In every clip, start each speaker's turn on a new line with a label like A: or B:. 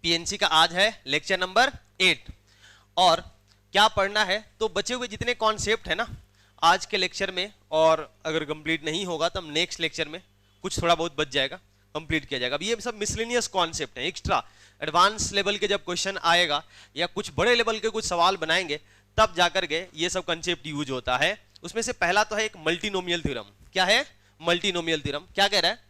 A: PNC का आज है लेक्चर नंबर 8 और क्या पढ़ना है, तो बचे हुए जितने कॉन्सेप्ट है ना आज के लेक्चर में, और अगर कंप्लीट नहीं होगा तो हम नेक्स्ट लेक्चर में कुछ थोड़ा बहुत बच जाएगा, कंप्लीट किया जाएगा। अब ये सब मिसलेनियस कॉन्सेप्ट है, एक्स्ट्रा एडवांस लेवल के जब क्वेश्चन आएगा या कुछ बड़े लेवल के कुछ सवाल बनाएंगे तब जाकर के ये सब कंसेप्ट यूज होता है। उसमें से पहला तो है एक मल्टीनोमियल थ्योरम। क्या है? Multinomial theorem. क्या कह रहा है?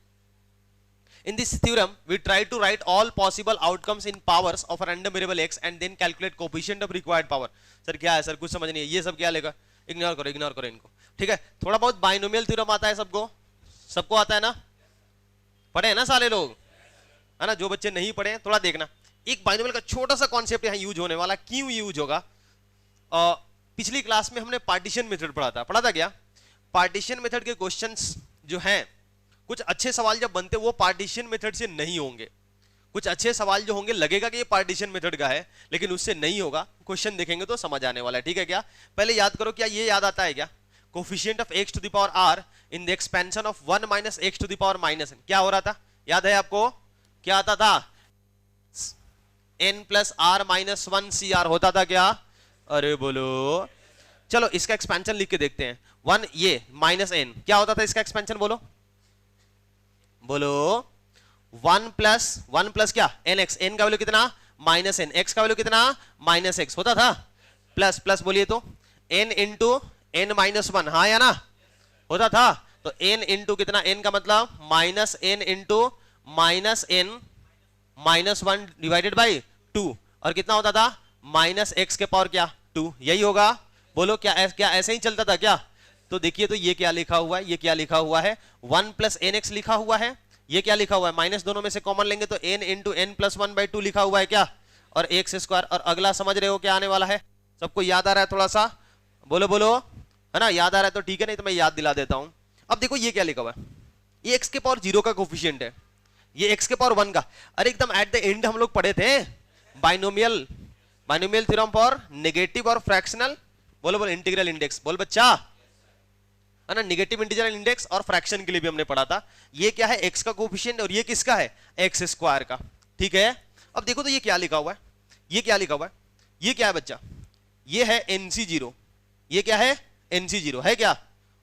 A: In this theorem, we try to write all possible outcomes in powers of a random variable x and then calculate coefficient of required power. Sir क्या है सर, कुछ समझ नहीं है, ये सब क्या लेगा, इग्नोर करो इनको, ठीक है। थोड़ा बहुत बाइनोमियल थ्योरम आता है सबको आता है ना, पढ़े हैं ना सारे लोग, है ना। जो बच्चे नहीं पढ़े हैं थोड़ा देखना, एक बाइनोमियल का छोटा सा कॉन्सेप्ट यहाँ यूज होने वाला। क्यों यूज होगा? पिछली क्लास में हमने पार्टीशन मेथड पढ़ा था क्या? पार्टीशन मेथड के क्वेश्चंस जो हैं, कुछ अच्छे सवाल जब बनते वो पार्टीशन मेथड से नहीं होंगे। कुछ अच्छे सवाल जो होंगे लगेगा कि ये पार्टीशन मेथड का है, लेकिन उससे नहीं होगा। क्वेश्चन देखेंगे तो समझ आने वाला है, ठीक है क्या? पहले याद करो, क्या ये याद आता है क्या? Coefficient of x to the power r in the expansion of 1 minus x to the power minus n। क्या हो रहा था, याद है आपको? क्या आता था? n plus r minus 1 cr होता था क्या? अरे बोलो, चलो इसका एक्सपेंशन लिख के देखते हैं। 1 ये माइनस n क्या होता था इसका एक्सपेंशन? बोलो 1 प्लस क्या? nx, n का वैल्यू कितना? माइनस n, x का वैल्यू कितना? माइनस x होता था। प्लस बोलिए तो n इंटू n माइनस 1, हाँ या ना? होता था। तो n इंटू कितना? n का मतलब minus n into minus n minus 1 divided by 2, और कितना होता था? माइनस x के पावर क्या? 2। यही होगा। बोलो क्या ऐसे ही चलता था क्या? तो देखिए, तो ये क्या लिखा हुआ है, ये क्या लिखा हुआ है? 1 प्लस nx लिखा हुआ है। ये क्या लिखा हुआ है? माइनस दोनों में से कॉमन लेंगे तो n इंटू n प्लस 1/2 लिखा हुआ है क्या? और x स्क्वायर। और अगला समझ रहे हो क्या आने वाला है? सबको याद आ रहा है थोड़ा सा? बोलो, है ना? याद आ रहा है तो ठीक है, नहीं तो मैं याद दिला देता हूं। अब देखो ये क्या लिखा हुआ है, ये x के पावर 0 का कोफिशिएंट है, ये x के पावर 1 का। अरे एकदम एट द एंड हम लोग पढ़े थे बाइनोमियल थ्योरम फॉर नेगेटिव और फ्रैक्शनल। बोलो इंटीग्रल इंडेक्स। बोल बच्चा, है ना? नेगेटिव इंटीजर इंडेक्स और फ्रैक्शन के लिए भी हमने पढ़ा था। ये क्या है? x का कोफिशिएंट, और ये किसका है? x स्क्वायर का, ठीक है। अब देखो तो ये क्या लिखा हुआ है, ये क्या लिखा हुआ है? ये क्या है बच्चा? ये है nc0। ये क्या है? nc0 है क्या?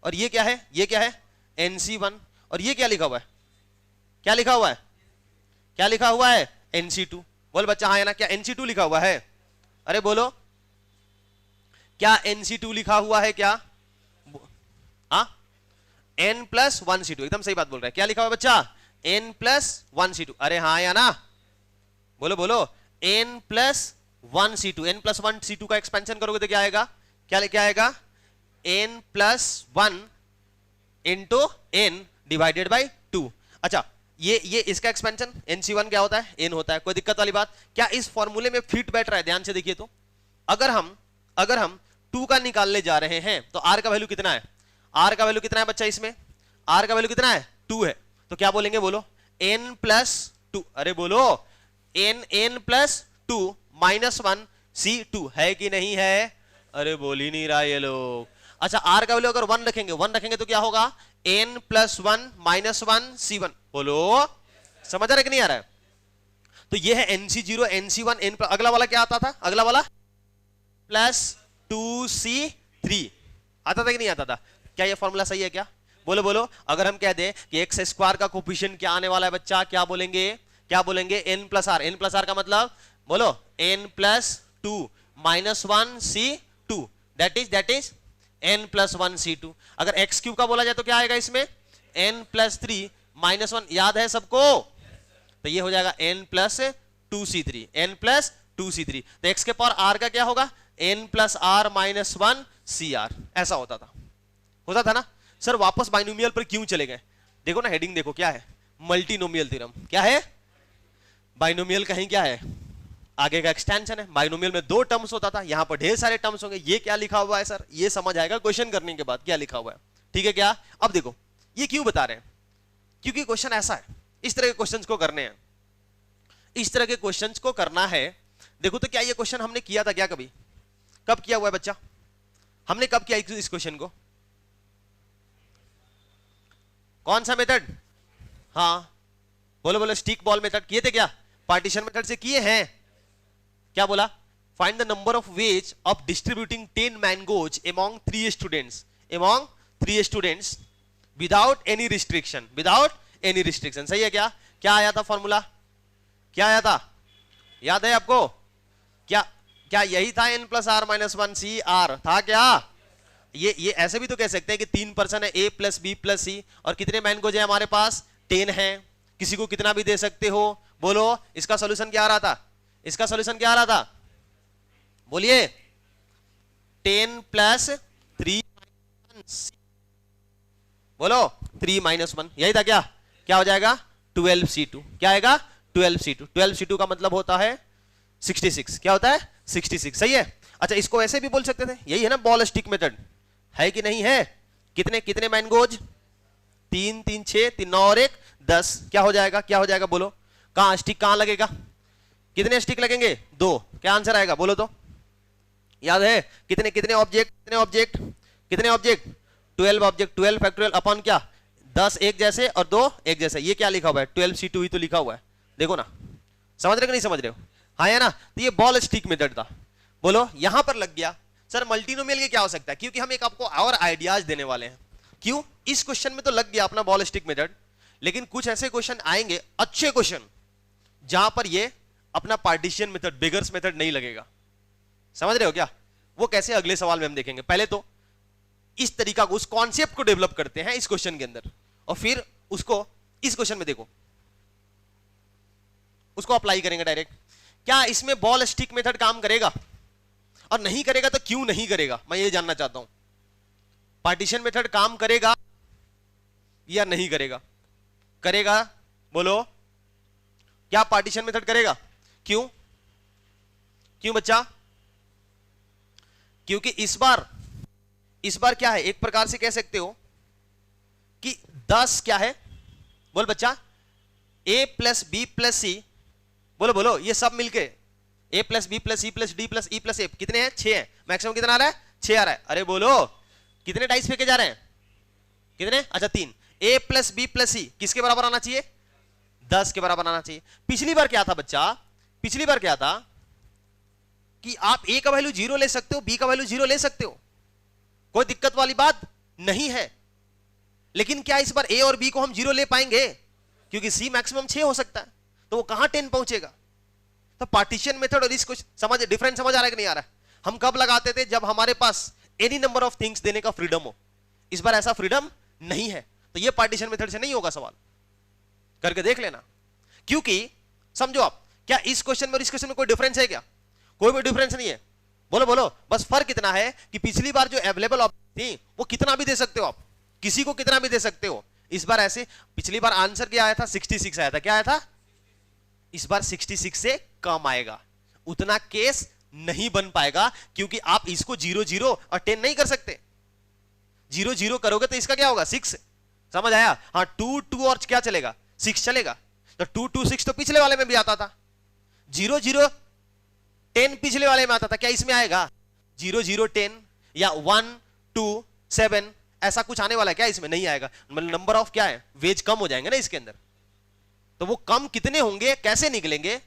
A: और ये क्या है? ये क्या है? nc1। और ये क्या लिखा हुआ है? क्या लिखा हुआ है? क्या लिखा हुआ है? nc2। बोल बच्चा, हाँ है ना? क्या nc2 लिखा हुआ है? अरे बोलो, क्या nc2 लिखा हुआ है क्या? हाँ, n प्लस 1c2, एकदम सही बात बोल रहा है। क्या लिखा हुआ है बच्चा? n plus 1c2। अरे हाँ या ना? बोलो n plus 1c2। n plus 1c2 का एक्सपेंशन करोगे तो क्या आएगा? क्या लेके आएगा? n plus 1 into n divided by 2। अच्छा, ये इसका एक्सपेंशन nc1 क्या होता है? n होता है। कोई दिक्कत वाली बात? क्या इस फॉर्मूले में फिट बैठ रहा है? ध्यान से देखिए तो, अगर हम 2 का निकालने जा रहे हैं तो r का वैल्यू कितना है? r का वैल्यू कितना है बच्चा? इसमें r का वैल्यू कितना है? 2 है। तो क्या बोलेंगे? बोलो n प्लस 2। अरे बोलो n प्लस 2 माइनस 1 c2 है कि नहीं है? अरे बोल ही नहीं रहा ये लोग। अच्छा, r का वैल्यू अगर 1 रखेंगे तो क्या होगा? n plus 1 minus 1 c1। बोलो समझ आ रहा है कि नहीं आ रहा है? तो ये है nc0 nc1 n। अगला वाला क्या आता था? अगला वाला प्लस 2c3 आता था कि नहीं आता था? क्या ये फॉर्मूला सही है क्या? बोलो अगर हम कह दें कि एक्स स्क्वायर का कोफिशिएंट क्या आने वाला है बच्चा? क्या बोलेंगे? n plus r. n plus r का मतलब बोलो n plus 2 minus 1 c2 that is n plus 1 c2। अगर एक्स क्यूब का बोला जाए तो क्या आएगा इसमें? n plus 3 minus 1। याद है सबको? तो ये हो जाएगा n plus 2c3, n plus 2c3। तो x के पावर r का क्या होगा? n plus r minus 1 cr। ऐसा होता था ना सर। वापस बाइनोमियल पर क्यों चले गए? देखो ना, हेडिंग देखो क्या है? Multinomial theorem. क्या है? बाइनोमियल कहीं क्या है? आगे का एक्सटेंशन है। बाइनोमियल में 2 टर्म्स होता था, यहां पर ढेर सारे टर्म्स होंगे। ये क्या लिखा हुआ है सर? ये समझ आएगा क्वेश्चन करने के बाद क्या लिखा हुआ है, ठीक है क्या? अब देखो ये क्यों बता रहे हैं, क्योंकि क्वेश्चन ऐसा है, इस तरह के क्वेश्चंस को करने हैं, इस तरह के क्वेश्चंस को करना है। देखो तो क्या ये क्वेश्चन हमने किया था क्या? कभी कब किया हुआ है बच्चा? हमने कब किया इस क्वेश्चन को? कौन सा मेथड? हाँ बोलो स्टिक बॉल मेथड किए थे क्या? पार्टीशन मेथड से किए हैं। क्या बोला? Find the number of ways of distributing 10 mangoes among 3 students, among 3 students without any restriction, without any restriction. सही है क्या? क्या आया था फॉर्मूला? क्या आया था? याद है आपको? क्या क्या यही था? n plus r minus one c r था क्या? ये ऐसे भी तो कह सकते हैं कि 3 पर्सन है, a प्लस बी प्लस सी, और कितने मैंगोज है हमारे पास? 10 है। किसी को कितना भी दे सकते हो। बोलो इसका सॉल्यूशन क्या आ रहा था? इसका सॉल्यूशन क्या आ रहा था? बोलिए। 10 प्लस 3 बोलो 3 माइनस 1, यही था क्या? क्या हो जाएगा? 12c2। क्या आएगा? 12c2। 12c2 का मतलब होता है 66। क्या होता है? 66। सही है। अच्छा, इसको ऐसे भी बोल सकते थे, यही है ना बॉल स्टिक मेथड, है कि नहीं है? कितने कितने मैंगोज? 3 3 6 3 9 और 1 10। क्या हो जाएगा? क्या हो जाएगा? बोलो कहां स्टिक कहां लगेगा? कितने स्टिक लगेंगे? 2। क्या आंसर आएगा? बोलो तो। याद है? कितने कितने ऑब्जेक्ट? कितने ऑब्जेक्ट? कितने ऑब्जेक्ट? 12 ऑब्जेक्ट। 12 फैक्टोरियल अपॉन क्या? 10 एक जैसे और 2 एक जैसे। ये क्या लिखा हुआ है? 12c2 ही तो लिखा हुआ है। देखो ना, समझ रहे हो कि नहीं समझ रहे हो? हाँ है ना? तो ये बॉल स्टिक मेथड था। बोलो यहां पर लग गया। सर मल्टीनोमियल के क्या हो सकता है? क्योंकि हम एक आपको और आइडियाज देने वाले हैं। क्यों? इस क्वेश्चन में तो लग गया अपना बॉल स्टिक मेथड, लेकिन कुछ ऐसे क्वेश्चन आएंगे, अच्छे क्वेश्चन, जहां पर ये अपना पार्टीशन मेथड, बिगर्स मेथड नहीं लगेगा। समझ रहे हो क्या? वो कैसे? अगले सवाल में हम देखेंगे। पहले तो इस तरीका को, उस कॉन्सेप्ट को डेवलप करते हैं इस क्वेश्चन के अंदर, और फिर उसको इस क्वेश्चन में देखो, उसको अप्लाई करेंगे डायरेक्ट। क्या इसमें बॉल स्टिक मेथड काम करेगा? और नहीं करेगा तो क्यों नहीं करेगा, मैं ये जानना चाहता हूं। पार्टीशन मेथड काम करेगा या नहीं करेगा? करेगा। बोलो क्या पार्टीशन मेथड करेगा? क्यों? क्यों बच्चा? क्योंकि इस बार क्या है, एक प्रकार से कह सकते हो कि 10 क्या है? बोल बच्चा। a plus b plus c, बोलो बोलो, ये सब मिलके a plus b plus c plus d plus e plus a कितने हैं? 6 हैं। मैक्सिमम कितना आ रहा है? 6 आ रहा है। अरे बोलो कितने डाइस फेंके जा रहे हैं? कितने? अच्छा 3। a प्लस बी प्लस सी किसके बराबर आना चाहिए? 10 के बराबर आना चाहिए। पिछली बार क्या था बच्चा? पिछली बार क्या था कि आप a का वैल्यू 0 ले सकते हो, b का वैल्यू 0 ले सकते हो, कोई दिक्कत वाली बात नहीं है। लेकिन क्या इस बार a और b को हम 0 ले पाएंगे? क्योंकि c मैक्सिमम 6 हो सकता है, तो वो कहां 10 पहुंचेगा? तो पार्टीशन मेथड और इसको समझ, डिफरेंस समझ आ रहा है कि नहीं आ रहा है? हम कब लगाते थे? जब हमारे पास एनी नंबर ऑफ थिंग्स देने का फ्रीडम हो। इस बार ऐसा फ्रीडम नहीं है, तो ये पार्टीशन मेथड से नहीं होगा। सवाल करके देख लेना। क्योंकि समझो आप, क्या इस क्वेश्चन में और इस क्वेश्चन में कोई डिफरेंस है क्या? कोई भी डिफरेंस नहीं है। बोलो बोलो, बस फर्क इतना है कि पिछली बार जो अवेलेबल ऑप्शन थी वो कितना भी दे सकते हो आप, किसी को कितना भी दे सकते हो। इस बार ऐसे, पिछली बार आंसर क्या आया था? 66 आया था। क्या आया था? इस बार 66 से कम आएगा। उतना केस नहीं बन पाएगा, क्योंकि आप इसको 0 0 और 10 नहीं कर सकते। 0 0 करोगे तो इसका क्या होगा? 6। समझ आया? हाँ, 2 2 और क्या चलेगा? 6 चलेगा। तो 2 2 6 तो पिछले वाले में भी आता था। 0 0 10 पिछले वाले में आता था, क्या इसमें आएगा? 0 0 10 या 1 2 7 ऐसा कुछ आने वाला है क्या? इसमें नहीं आएगा। मतलब नंबर ऑफ क्या है? वेज कम हो जाएंगे ना इसके अंदर। तो वो कम कितने होंगे, कैसे निकलेंगे,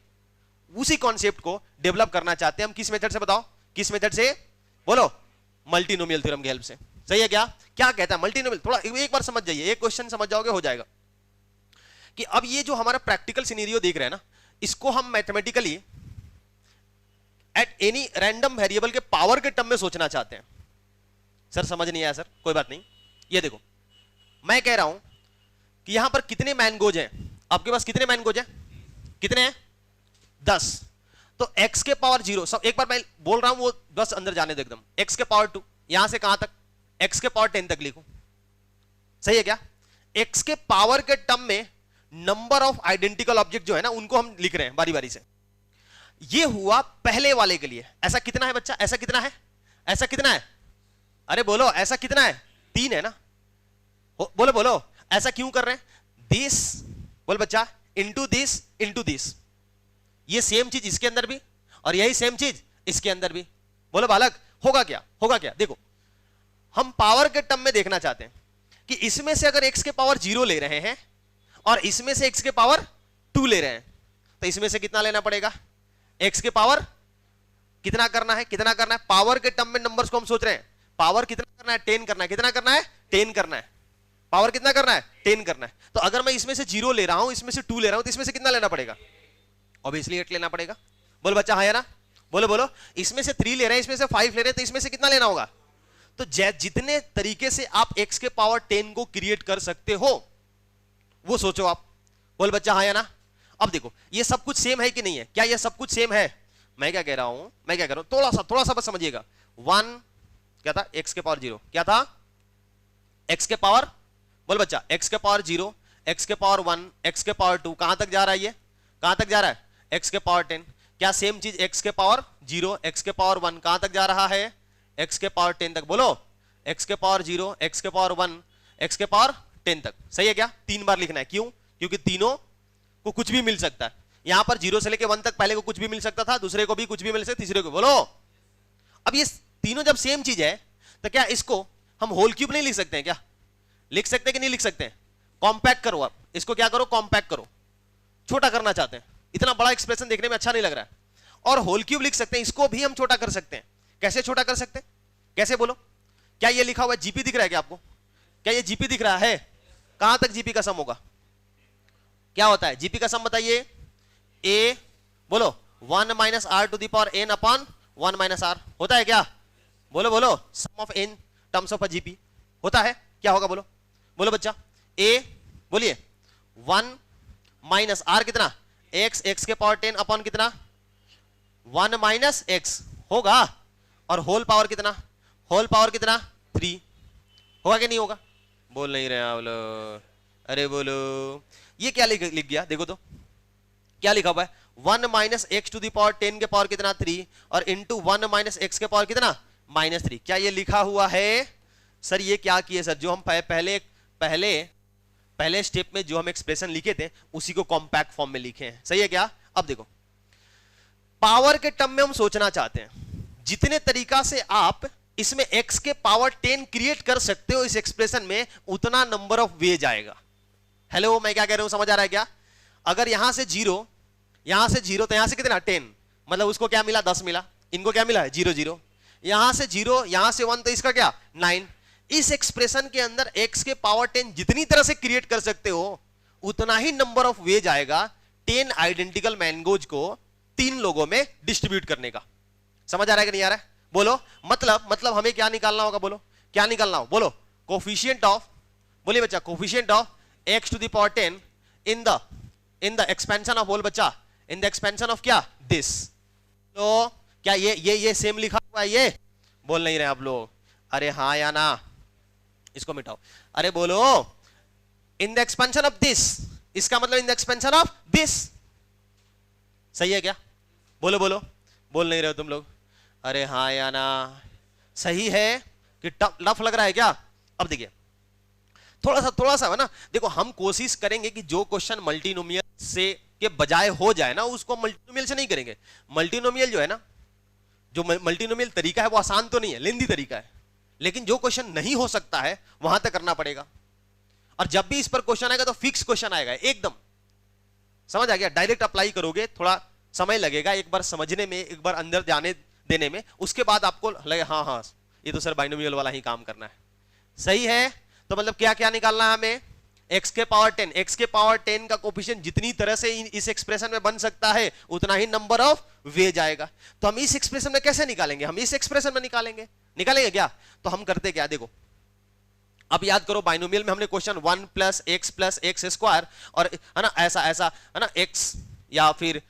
A: उसी कॉन्सेप्ट को डेवलप करना चाहते हैं हम। किस मेथड से? बताओ किस मेथड से? बोलो मल्टीनोमियल थ्योरम की हेल्प से। सही है क्या? क्या कहता है मल्टीनोमियल? थोड़ा एक बार समझ जाइए, एक क्वेश्चन समझ जाओगे हो जाएगा। कि अब ये जो हमारा प्रैक्टिकल सिनेरियो देख रहे हैं ना, इसको हम mathematically at any random variable के पावर के टर्म में सोचना चाहते हैं। सर समझ नहीं आया सर, कोई बात नहीं। ये देखो, मैं कह रहा हूं कि यहां पर कितने मैंगोज हैं? आपके पास कितने मैंगोज हैं? कितने हैं? 10। तो x के पावर 0, सब एक बार मैं बोल रहा हूं वो बस अंदर जाने दो एकदम। x के पावर 2, यहां से कहां तक? x के पावर 10 तक लिखो। सही है क्या? x के पावर के टर्म में नंबर ऑफ आइडेंटिकल ऑब्जेक्ट जो है ना, उनको हम लिख रहे हैं बारी बारी से। ये हुआ पहले वाले के लिए। ऐसा कितना है बच्चा? ऐसा कितना है? ऐसा कितना है? अरे बोलो, ऐसा कितना है? 3 है ना? बोलो बोलो, ऐसा क्यों कर रहे हैं? दिस, बोल बच्चा, इंटू दिस। ये सेम चीज इसके अंदर भी और यही सेम चीज इसके अंदर भी। बोलो बालक, होगा क्या? होगा क्या? देखो, हम पावर के टर्म में देखना चाहते हैं कि इसमें से अगर x के पावर 0 ले रहे हैं और इसमें से x के पावर 2 ले रहे हैं, तो इसमें से कितना लेना पड़ेगा, x के पावर कितना करना है, कितना करना है, पावर के टर्म में नंबर्स को हम सोच रहे हैं, पावर कितना करना है, 10 करना है, कितना करना है, 10 करना है, पावर कितना करना है, 10 करना है। तो अगर मैं इसमें से 0 ले रहा हूं, इसमें से 2 ले रहा हूं, तो इसमें से कितना लेना पड़ेगा, ऑब्वियसली 8 लेना पड़ेगा। बोल बच्चा हाँ या ना, बोलो बोलो। इसमें से 3 ले रहे हैं, इसमें से 5 ले रहे हैं, तो इसमें से कितना लेना होगा। तो जितने तरीके से आप x के पावर 10 को क्रिएट कर सकते हो वो सोचो आप। बोल बच्चा हाँ या ना। अब देखो ये सब कुछ सेम है कि नहीं है, क्या ये सब कुछ सेम है। मैं क्या कह रहा हूं, मैं क्या कह रहा हूं, थोड़ा सा बस समझिएगा। 1 क्या था, x के पावर 0 क्या था, x के पावर, बोल बच्चा x के पावर 0, x के पावर 1, x के पावर 2, कहां तक जा रहा है ये, कहां तक जा रहा है, x के पावर 10। क्या सेम चीज x के पावर 0, x के पावर 1 कहां तक जा रहा है, x के पावर 10 तक। बोलो x के पावर 0, x के पावर 1, x के पावर 10 तक। सही है क्या, 3 बार लिखना है, क्यों, क्योंकि तीनों को कुछ भी मिल सकता है। यहां पर 0 से लेके 1 तक पहले को कुछ भी मिल सकता था, दूसरे को भी कुछ भी मिल सकता, तीसरे को। बोलो अब ये तीनों जब सेम चीज है तो क्या इसको हम होल क्यूब नहीं लिख सकते हैं, क्या लिख सकते हैं कि नहीं लिख सकते हैं। कॉम्पैक्ट करो, आप इसको क्या करो, कॉम्पैक्ट करो, छोटा करना चाहते हैं, इतना बड़ा एक्सप्रेशन देखने में अच्छा नहीं लग रहा है, और होल क्यूब लिख सकते हैं, इसको भी हम छोटा कर सकते हैं। कैसे छोटा कर सकते हैं, कैसे बोलो। क्या ये लिखा हुआ है जीपी दिख रहा है क्या आपको, क्या ये जीपी दिख रहा है, कहां तक जीपी का सम होगा, क्या होता है जीपी का सम बताइए। ए बोलो 1 minus r to the power n upon 1 minus r होता है क्या, बोलो बोलो, sum of n terms of a GP होता है, क्या होगा बोलो, बोलो बच्चा। ए बोलिए 1 माइनस आर कितना, एक्स, एक्स के पावर 10 अपॉन कितना 1 माइनस एक्स होगा, और होल पावर कितना, होल पावर कितना 3 होगा कि नहीं होगा। बोल नहीं रहे आप लोग, अरे बोलो। ये क्या लिख गया, देखो तो क्या लिखा हुआ है, 1 minus x to the power 10 के पावर कितना 3, और इंटू 1 माइनस एक्स के पावर कितना -3। क्या ये लिखा हुआ है सर, ये क्या किए सर, जो हम पहले स्टेप में जो हम एक्सप्रेशन लिखे थे उसी को कॉम्पैक्ट फॉर्म में लिखे हैं। सही है क्या। अब देखो पावर के टर्म में हम सोचना चाहते हैं, जितने तरीका से आप इसमें x के पावर 10 क्रिएट कर सकते हो इस एक्सप्रेशन में, उतना नंबर ऑफ वे जाएगा। हेलो मैं क्या कह रहा हूं, समझ आ रहा है क्या। अगर यहां से 0, यहां से 0, तो यहां से कितना 10, मतलब उसको क्या मिला 10 मिला, इनको क्या मिला है 0 0, यहां से 0, यहां से 1, तो इसका क्या 9। इस एक्सप्रेशन के अंदर x के पावर 10 जितनी तरह से क्रिएट कर सकते हो उतना ही नंबर ऑफ वे जाएगा 10 आइडेंटिकल मैंगोज को 3 लोगों में डिस्ट्रीब्यूट करने का। समझ आ रहा है कि नहीं आ रहा है, बोलो। मतलब हमें क्या निकालना होगा, बोलो क्या निकालना हो, बोलो कोफिशिएंट ऑफ, बोलिए बच्चा, coefficient of x to the power 10 in the expansion of, बोल बच्चा, इन द एक्सपेंशन ऑफ क्या दिस। तो क्या ये सेम लिखा हुआ है, ये बोल नहीं रहे आप लोग, अरे हाँ या ना, इसको मिटाओ, अरे बोलो इन द एक्सपेंशन ऑफ दिस, इसका मतलब इन द एक्सपेंशन ऑफ दिस। सही है क्या, बोलो बोलो, बोल नहीं रहे हो तुम लोग, अरे हाँ या ना, सही है कि टफ लग रहा है क्या। अब देखिए थोड़ा सा है ना, देखो हम कोशिश करेंगे कि जो क्वेश्चन मल्टीनोमियल से के बजाय हो जाए ना, उसको मल्टीनोमियल से नहीं करेंगे। मल्टीनोमियल जो है ना, जो मल्टीनोमियल तरीका है वो आसान तो नहीं है, लेंदी तरीका है, लेकिन जो क्वेश्चन नहीं हो सकता है वहां तक करना पड़ेगा। और जब भी इस पर क्वेश्चन आएगा तो फिक्स क्वेश्चन आएगा एकदम, समझ आ गया। डायरेक्ट अप्लाई करोगे थोड़ा समय लगेगा, एक बार समझने में, एक बार अंदर जाने देने में, उसके बाद आपको लगे हाँ ये तो सर बाइनोमियल वाला ही काम करना है। सही है, तो मतलब क्या क्या निकालना है हमें, x के पावर 10, x के पावर 10 का कोफिशिएंट जितनी तरह से इस एक्सप्रेशन में बन सकता है उतना ही नंबर ऑफ वे जाएगा। तो हम इस एक्सप्रेशन में कैसे निकालेंगे, हम इस एक्सप्रेशन में निकालेंगे क्या। तो हम करते क्या, देखो अब याद करो, बाइनोमियल में हमने क्वेश्चन 1 प्लस एक्स स्क्वायर, और है ना ऐसा है ना x, या फिर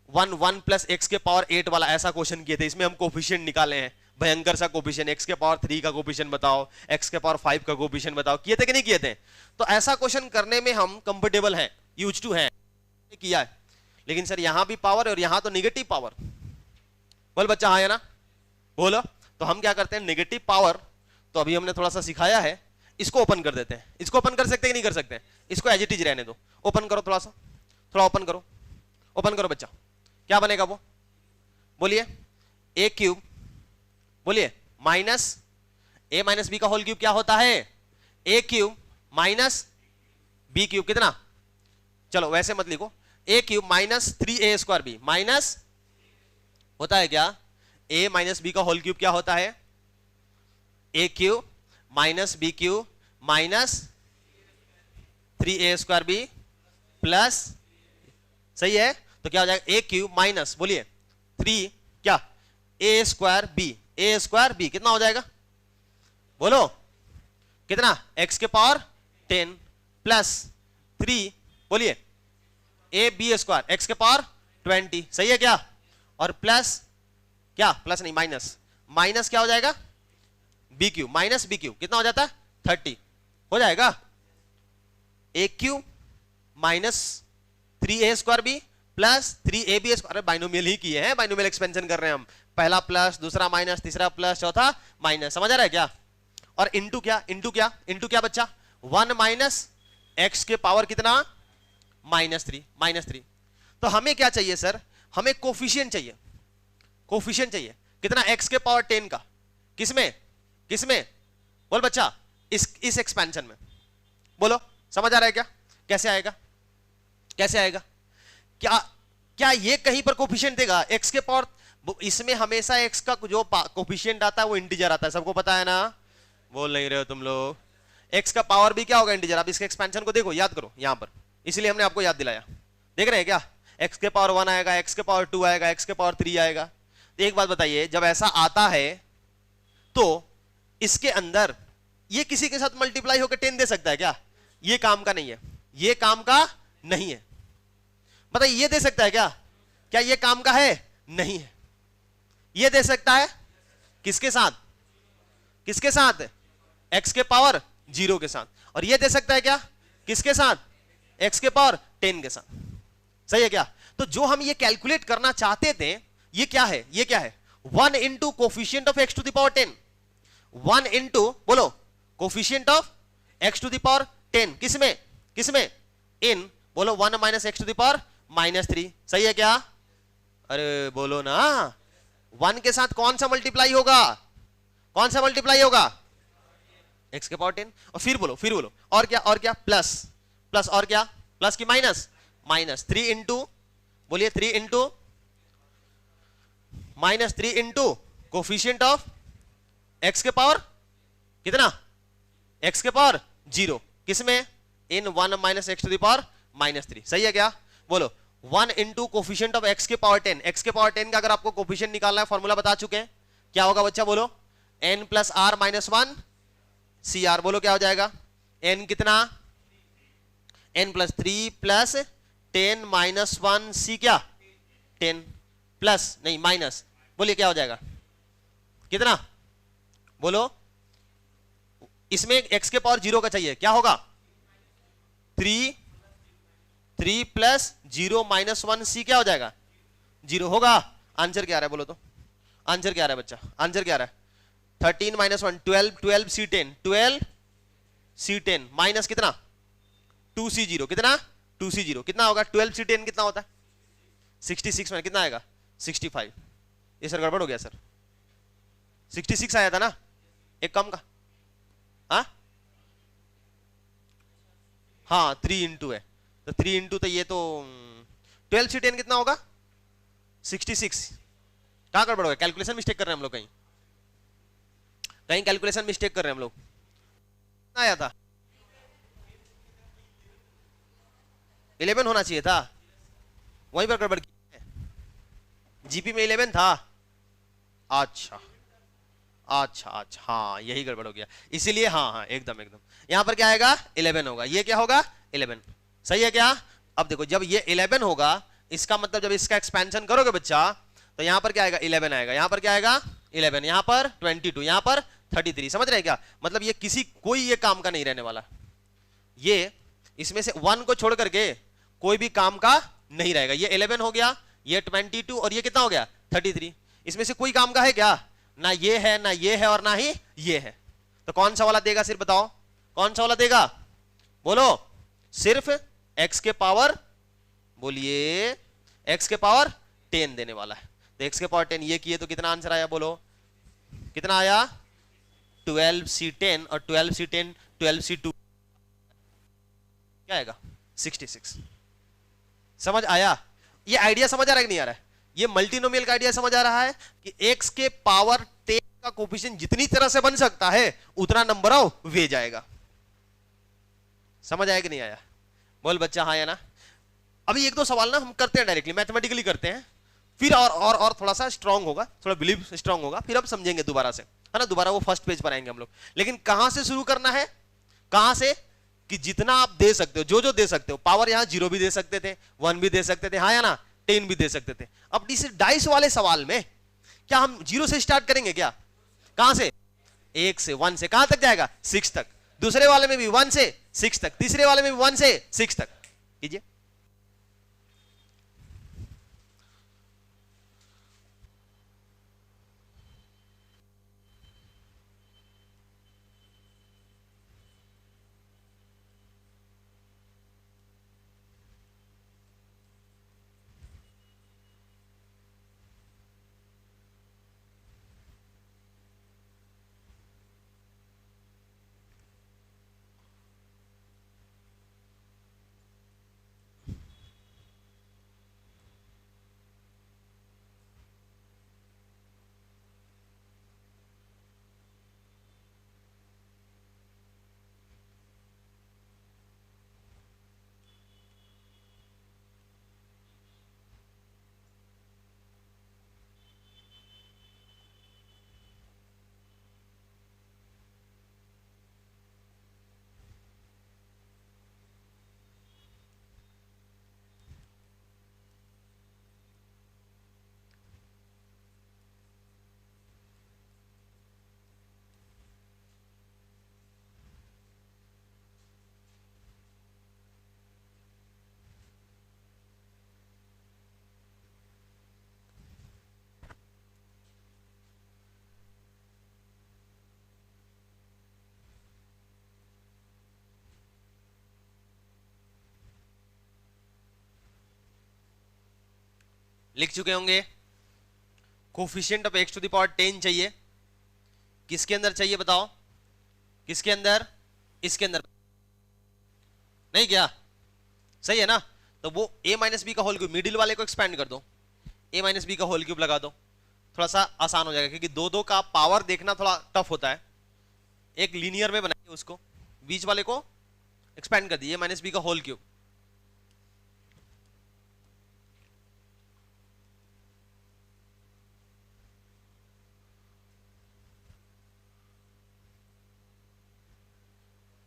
A: 1 प्लस एक्स के पावर 8 वाला ऐसा क्वेश्चन किए थे। इसमें हम कोफिशिएंट निकाले हैं, भयंकर सा कोफिशिएंट, x के पावर 3 का कोफिशिएंट बताओ, x के पावर 5 का कोफिशिएंट बताओ, किए थे कि नहीं किए थे। तो ऐसा क्वेश्चन करने में हम कंफर्टेबल हैं, यूज्ड टू हैं, किया है। लेकिन सर यहां भी पावर और यहां तो निगेटिव पावर, बोल बच्चा हाँ है ना, बोलो। तो हम क्या करते हैं, नेगेटिव पावर तो अभी हमने थोड़ा सा सिखाया है, इसको ओपन कर देते हैं। इसको ओपन कर सकते हैं कि नहीं कर सकते, इसको एज इट इज रहने दो, ओपन करो थोड़ा ओपन करो बच्चा, क्या बनेगा वो, बोलिए a क्यूब, बोलिए माइनस a माइनस बी का होल क्यूब क्या होता है, a cube minus b cube, कितना, चलो वैसे मत लिखो, a cube minus 3a² b minus होता है क्या, a माइनस बी का होल क्यूब क्या होता है, a cube minus b cube minus 3a² b plus, सही है, तो क्या हो जाएगा ए क्यूब माइनस बोलिए 3 क्या a² b कितना हो जाएगा, बोलो कितना, x के पावर 10 प्लस 3 बोलिए ab² x के पावर 20, सही है क्या, और प्लस क्या, प्लस नहीं माइनस क्या हो जाएगा, b cube minus b cube कितना हो जाता है 30 हो जाएगा, a cube minus 3a² b plus 3ab², अरे बाइनोमियल ही किए हैं, बाइनोमियल एक्सपेंशन कर रहे हैं हम, पहला प्लस दूसरा माइनस तीसरा प्लस चौथा माइनस, समझ आ रहा है क्या, और इंटू क्या बच्चा 1 माइनस एक्स के पावर कितना -3 तो हमें क्या चाहिए सर, हमें कोफिशिएंट चाहिए कितना, x के पावर 10 का, किसमें बोल बच्चा, इस एक्सपेंशन में, बोलो समझ आ रहा है क्या, कैसे आएगा क्या ये कहीं पर कोफिशिएंट देगा, x के पावर, इसमें हमेशा x का जो कोफिशिएंट आता है वो इंटीजर आता है, सबको पता है ना, बोल नहीं रहे हो तुम लोग, x का पावर भी क्या होगा इंटीजर, आप इसके एक्सपेंशन को देखो, याद करो यहां पर, इसलिए हमने आपको याद दिलाया, देख रहे हैं क्या, x के पावर 1 आएगा, x के पावर 2 आएगा, x के पावर 3 आएगा, तो एक बात बताइए, जब ऐसा आता है तो इसके अंदर ये किसी के साथ मल्टीप्लाई होकर 10 दे सकता है क्या, ये काम का नहीं है, बताइए ये दे सकता है क्या ये काम का है, नहीं है, ये दे सकता है किसके साथ x के पावर 0 के साथ, और ये दे सकता है क्या किसके साथ, x के पावर 10 के साथ, सही है क्या, तो जो हम ये कैलकुलेट करना चाहते थे ये क्या है 1 into coefficient of x to the power 10, 1 into बोलो coefficient of x to the power 10 किसमें इन बोलो 1 minus x to the power -3, सही है क्या, अरे बोलो ना, 1 के साथ कौन सा मल्टीप्लाई होगा x के पावर 10, और फिर बोलो और क्या प्लस और क्या, प्लस की माइनस 3 इंटू बोलिए 3 into -3 into coefficient of x के पावर कितना, x के पावर 0 किसमें, in 1 minus x to the power -3, सही है क्या, बोलो 1 इंटू कोफिशिएंट ऑफ x के पावर 10, x के पावर 10 का अगर आपको कोफिशिएंट निकालना है फॉर्मूला बता चुके हैं, क्या होगा बच्चा, बोलो n plus r minus 1 CR, बोलो क्या हो जाएगा, n कितना, n plus 3 plus 10 minus 1 c क्या 10 प्लस नहीं माइनस, बोलिए क्या हो जाएगा, कितना, बोलो इसमें x के पावर 0 का चाहिए, क्या होगा 3 प्लस 0 माइनस 1 c क्या हो जाएगा 0 होगा, आंसर क्या आ रहा है, बोलो तो आंसर क्या आ रहा है बच्चा, आंसर क्या आ रहा है, 13 माइनस 1 12 c10 माइनस कितना 2c0 कितना होगा, 12 c10 कितना होता है 66 में कितना आएगा 65, ये सर गड़बड़ हो गया सर, 66 आया था ना, एक कम का, हाँ 3 इंटू है, तो 3 इंटू तो ये तो 12 c10 कितना होगा 66, कहां गड़बड़ हो गया, कैलकुलेशन मिस्टेक कर रहे हैं हम लोग, कहीं कैलकुलेशन मिस्टेक कर रहे हैं हम लोग, आया था 11 होना चाहिए था, वहीं पर गड़बड़ की है, जीपी में 11 था, अच्छा हाँ यही गड़बड़ हो गया, इसीलिए हाँ एकदम यहां पर क्या आएगा 11 होगा, ये क्या होगा 11, सही है क्या, अब देखो जब ये 11 होगा इसका मतलब जब इसका एक्सपेंशन करोगे बच्चा तो यहां पर क्या आएगा 11 आएगा, यहां पर क्या आएगा 11, यहां पर 22, यहां पर 33, समझ रहे क्या, मतलब ये कोई ये काम का नहीं रहने वाला, ये इसमें से 1 को छोड़ करके कोई भी काम का नहीं रहेगा, ये 11 हो गया, ये 22 और ये कितना हो गया 33, इसमें से कोई काम का है क्या, ना ये है और ना ही ये है, तो कौन सा वाला देगा सिर्फ बताओ, कौन सा वाला देगा, बोलो सिर्फ x के पावर, बोलिए x के पावर 10 देने वाला है, तो x के पावर 10 ये किए तो कितना आंसर आया, बोलो कितना आया 12c10 और 12c10 12c2 क्या आएगा 66, समझ आया? ये आइडिया समझ आ रहा है कि नहीं आ रहा है? ये मल्टीनोमियल का आइडिया समझ आ रहा है कि x के पावर 10 का कोफिशिएंट जितनी तरह से बन सकता है उतना नंबर ऑफ वे जाएगा। समझ आया कि नहीं आया? बोल बच्चा हाँ या ना। अभी एक दो सवाल ना हम करते हैं डायरेक्टली, मैथमेटिकली करते हैं, फिर और थोड़ा सा स्ट्रांग होगा, थोड़ा बिलीव स्ट्रांग होगा, फिर अब समझेंगे दोबारा से, है ना। दोबारा वो फर्स्ट पेज पर आएंगे हम लोग। लेकिन कहां से शुरू करना है? कहां से? कि जितना आप दे सकते हो, जो जो दे सकते हो। पावर यहां 0 भी दे सकते थे, 1 भी दे सकते थे, हाँ या ना, 10 भी दे सकते थे। अब इस डाइस वाले सवाल में क्या हम 0 से स्टार्ट करेंगे क्या? कहां से? 1 से, 1 से कहां तक जाएगा? 6 तक। दूसरे वाले में भी 1 से 6 तक, तीसरे वाले में भी 1 से 6 तक कीजिए। लिख चुके होंगे। Coefficient of x to the power 10 चाहिए। किसके अंदर चाहिए बताओ? किसके अंदर? इसके अंदर नहीं क्या? सही है ना। तो वो a माइनस बी का होल क्यूब, मिडिल वाले को एक्सपेंड कर दो, a माइनस बी का होल क्यूब लगा दो, थोड़ा सा आसान हो जाएगा। क्योंकि दो दो का पावर देखना थोड़ा टफ होता है। एक लीनियर में बनाइए उसको, बीच वाले को एक्सपेंड कर दिए, a माइनस बी का whole cube.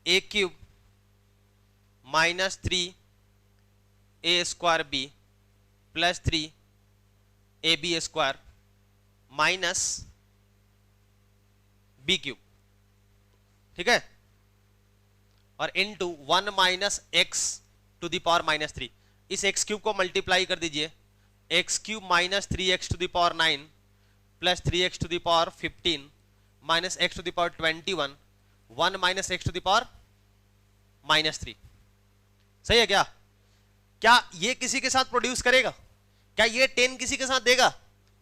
A: A cube minus 3 a² b plus 3 ab² minus b cube, ठीक है। और into 1 minus x to the power minus 3। इस एक्स क्यूब को मल्टीप्लाई कर दीजिए, x cube minus 3x to the power 9 plus 3x to the power 15 minus x to the power 21 1 minus x to the power minus 3। सही है क्या? क्या ये किसी के साथ प्रोड्यूस करेगा? क्या ये 10 किसी के साथ देगा?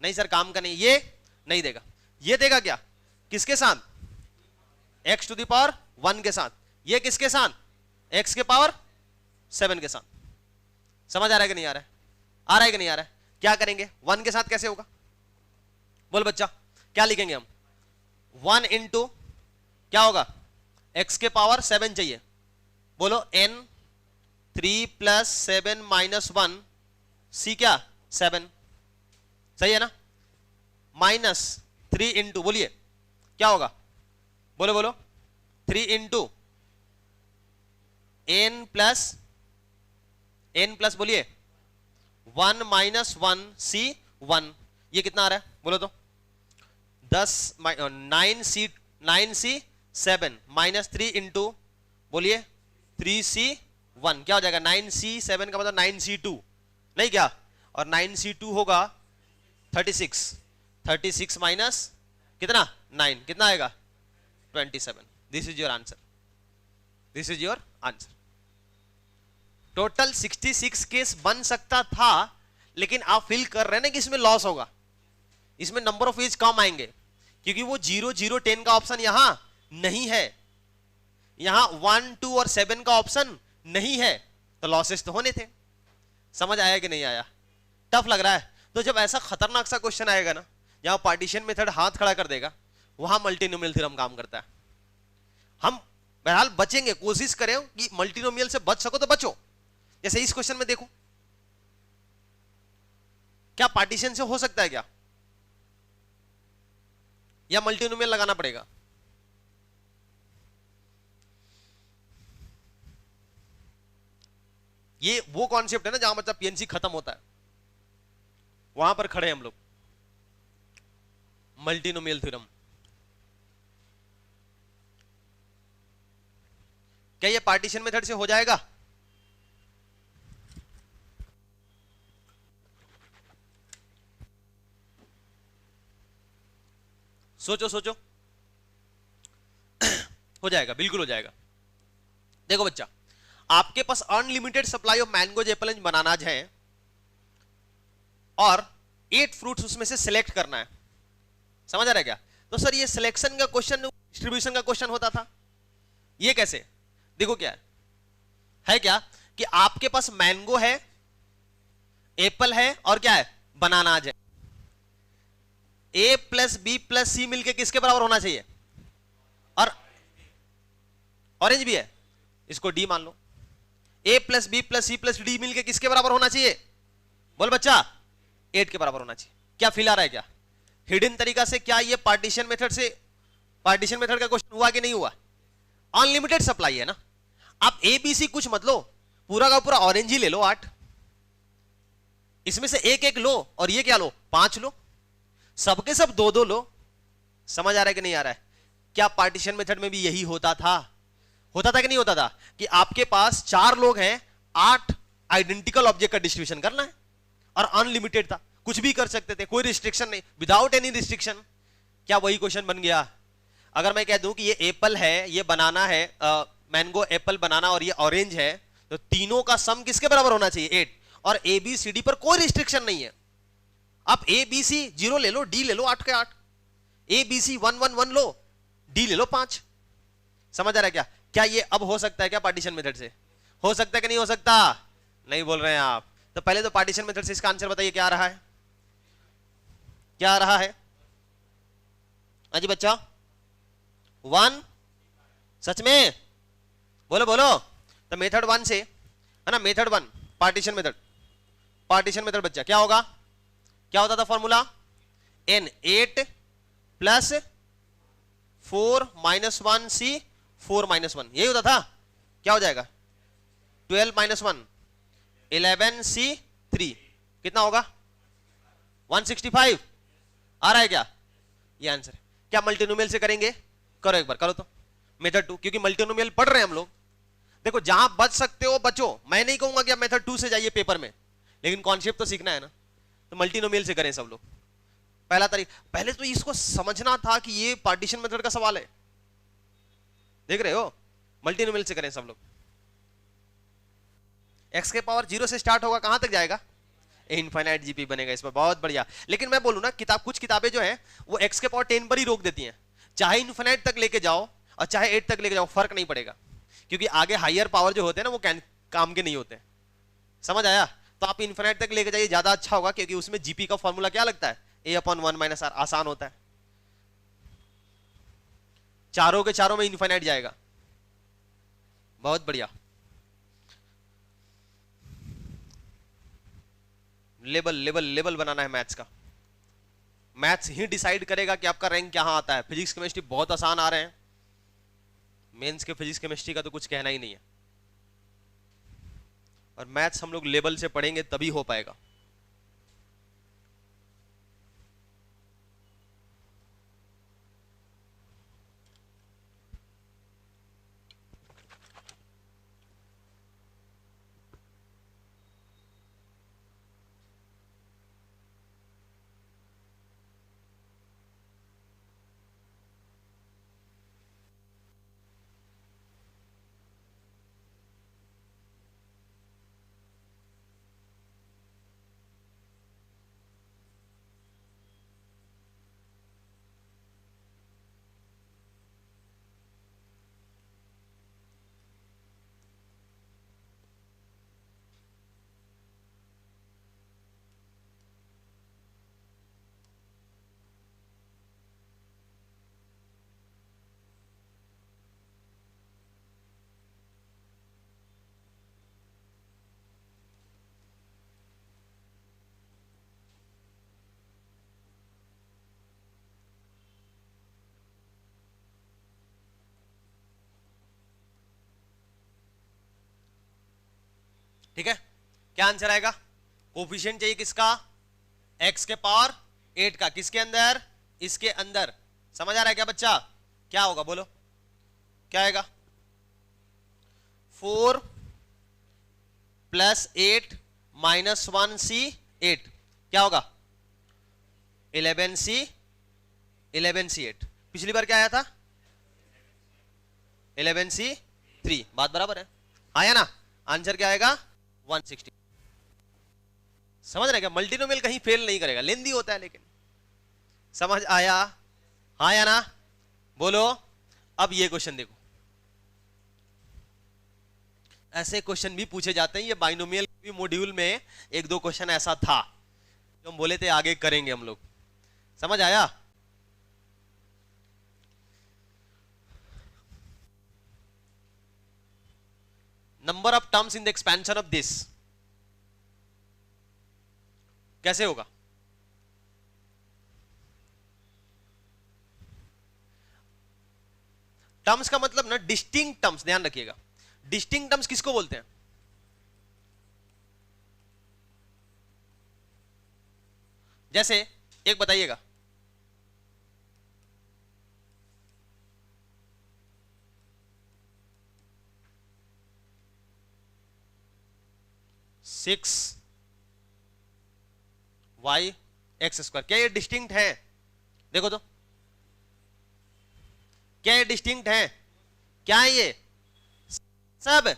A: नहीं सर, काम का नहीं, ये नहीं देगा। ये देगा क्या? किसके साथ? x टू द पावर 1 के साथ। ये किसके साथ? x के पावर 7 के साथ। समझ आ रहा है कि नहीं आ रहा है? आ रहा है कि नहीं आ रहा है? क्या करेंगे? 1 के साथ कैसे होगा? बोल बच्चा, क्या लिखेंगे हम? 1 इंटू क्या होगा? x के पावर 7 चाहिए, बोलो n 3 प्लस 7 माइनस 1 c क्या? 7। सही है ना। माइनस 3 इंटू, बोलिए क्या होगा? बोलो बोलो, 3 इंटू n प्लस बोलिए 1 माइनस 1 c 1। ये कितना आ रहा है बोलो तो? 9c 7 माइनस 3 इंटू बोलिए 3c1। क्या हो जाएगा? 9c7 का मतलब 9c2 नहीं क्या? और 9c2 होगा 36 माइनस कितना? 9 कितना आएगा? 27। This is your answer, this is your answer. Total 66 case बन सकता था, लेकिन आप फील कर रहे हैं ना कि इसमें लॉस होगा, इसमें नंबर ऑफ एज कम आएंगे, क्योंकि वो 0 0 10 का ऑप्शन यहां नहीं है, यहां 1 2 और 7 का ऑप्शन नहीं है, तो लॉसेस तो होने थे। समझ आया कि नहीं आया? टफ लग रहा है? तो जब ऐसा खतरनाक सा क्वेश्चन आएगा ना, जहां पार्टीशन मेथड हाथ खड़ा कर देगा, वहां मल्टीनोमियल थ्योरम काम करता है। हम बहरहाल बचेंगे, कोशिश करें कि मल्टीनोमियल से बच सको तो बचो। जैसे इस क्वेश्चन में देखो, क्या पार्टीशन से हो सकता है क्या, या मल्टीनोमियल लगाना पड़ेगा? ये वो कॉन्सेप्ट है ना जहां मतलब पीएनसी खत्म होता है, वहां पर खड़े हैं हम लोग। मल्टीनोमियल थ्योरम, क्या ये पार्टीशन मेथड से हो जाएगा? सोचो सोचो। हो जाएगा, बिल्कुल हो जाएगा। देखो बच्चा, आपके पास unlimited supply of mangoes, apple and bananas हैं, और 8 फ्रूट्स उसमें से सिलेक्ट करना है। समझ आ रहा है क्या? तो सर ये सिलेक्शन का क्वेश्चन डिस्ट्रीब्यूशन का क्वेश्चन होता था, ये कैसे? देखो क्या है क्या कि आपके पास मैंगो है, एप्पल है, और क्या है, बनानाज है। ए प्लस बी प्लस सी मिलके किसके बराबर होना चाहिए? और ऑरेंज भी है, इसको डी मान लो। A plus b plus c plus d मिलके किसके बराबर होना चाहिए? बोल बच्चा, 8 के बराबर होना चाहिए। क्या फील आ रहा है क्या? हिडन तरीका से क्या ये पार्टीशन मेथड से, पार्टीशन मेथड का क्वेश्चन हुआ कि नहीं हुआ? अनलिमिटेड सप्लाई है ना, आप ए बी सी कुछ मत लो, पूरा का पूरा ऑरेंज ही ले लो 8, इसमें से एक एक लो, और ये क्या लो, 5 लो, सबके सब 2-2 लो। समझ आ रहा है कि नहीं आ रहा है? क्या पार्टीशन मेथड में भी यही होता था? होता था कि नहीं होता था कि आपके पास 4 लोग हैं, 8 आइडेंटिकल ऑब्जेक्ट का डिस्ट्रीब्यूशन करना है, और अनलिमिटेड था, कुछ भी कर सकते थे, कोई रिस्ट्रिक्शन नहीं, विदाउट एनी रिस्ट्रिक्शन। क्या वही क्वेश्चन बन गया? अगर मैं कह दूं कि ये एप्पल है, ये बनाना है, मैंगो एप्पल बनाना, और ये ऑरेंज है, तो तीनों का सम किसके बराबर होना चाहिए? 8। और ए बी सी डी पर कोई रिस्ट्रिक्शन नहीं है। आप ए बी सी 0 ले लो, डी ले लो 8 के 8, A B C 1-1-1 low, D ले लो 5। समझ आ रहा है क्या? क्या ये अब हो सकता है क्या पार्टीशन मेथड से? हो सकता है कि नहीं हो सकता? नहीं बोल रहे हैं आप। तो पहले तो पार्टीशन मेथड से इसका आंसर बताइए, क्या आ रहा है? क्या आ रहा है? अजी बच्चा 1, सच में बोलो बोलो। तो मेथड 1 से है ना, method 1 partition method, partition method बच्चा क्या होगा? क्या होता था फॉर्मूला? n 8 प्लस 4 माइनस 1 सी 4 माइनस 1, यही होता था। क्या हो जाएगा? 12 माइनस 1 11 सी 3, कितना होगा? 165। आ रहा है क्या? ये आंसर है। क्या मल्टीनोमियल से करेंगे? करो एक बार, करो तो मेथड 2, क्योंकि मल्टीनोमियल पढ़ रहे हैं हम लोग। देखो जहां बच सकते हो बचो, मैं नहीं कहूंगा कि आप मेथड 2 से जाइए पेपर में, लेकिन कॉन्सेप्ट तो सीखना है ना। तो मल्टीनोमियल से करें सब लोग। पहला तरीका, पहले तो इसको समझना था कि ये पार्टीशन मेथड का सवाल है, देख रहे हो? मल्टीनोमियल से करें सब लोग। x के पावर 0 से स्टार्ट होगा, कहां तक जाएगा? इनफाइनाइट जीपी बनेगा इसमें, बहुत बढ़िया। लेकिन मैं बोलूं ना, कुछ किताबें जो है वो x के पावर 10 पर ही रोक देती हैं। चाहे इनफाइनाइट तक लेके जाओ और चाहे 8 तक लेके जाओ, फर्क नहीं पड़ेगा, क्योंकि आगे हायर पावर जो होते हैं ना, वो काम के नहीं होते। समझ आया? तो आप इनफाइनाइट तक लेके जाइए, ज्यादा अच्छा होगा, क्योंकि उसमें जीपी का फॉर्मूला क्या लगता है? a/1 - r, आसान होता है। चारों के चारों में इनफाइनाइट जाएगा, बहुत बढ़िया। लेवल लेवल लेवल बनाना है मैथ्स का। मैथ्स ही डिसाइड करेगा कि आपका रैंक कहां आता है। फिजिक्स केमिस्ट्री बहुत आसान आ रहे हैं, मेंस के फिजिक्स केमिस्ट्री का तो कुछ कहना ही नहीं है, और मैथ्स हम लोग लेवल से पढ़ेंगे तभी हो पाएगा। ठीक है, क्या आंसर आएगा? कोफिशिएंट चाहिए किसका? x के पावर 8 का, किसके अंदर? इसके अंदर। समझ आ रहा है क्या बच्चा? क्या होगा बोलो, क्या आएगा? 4 प्लस 8 माइनस 1c 8 क्या होगा? 11c 8। पिछली बार क्या आया था? 11c 3। बात बराबर है, आया ना? आंसर क्या आएगा? 160। समझ रहे क्या? मल्टीनोमियल कहीं फेल नहीं करेगा, लेंदी होता है लेकिन। समझ आया? हाँ या ना? बोलो। अब ये क्वेश्चन देखो, ऐसे क्वेश्चन भी पूछे जाते हैं। ये बाइनोमियल भी मॉड्यूल में एक दो क्वेश्चन ऐसा था जो हम बोले थे आगे करेंगे हम लोग। समझ आया? Number of terms in the expansion of this कैसे होगा? टर्म्स का मतलब ना डिस्टिंक्ट टर्म्स, ध्यान रखिएगा। डिस्टिंक्ट टर्म्स किसको बोलते हैं? जैसे एक बताइएगा, सिक्स वाई एक्स स्क्वायर, क्या ये डिस्टिंक्ट है? देखो तो, क्या ये डिस्टिंक्ट है? क्या है ये? सब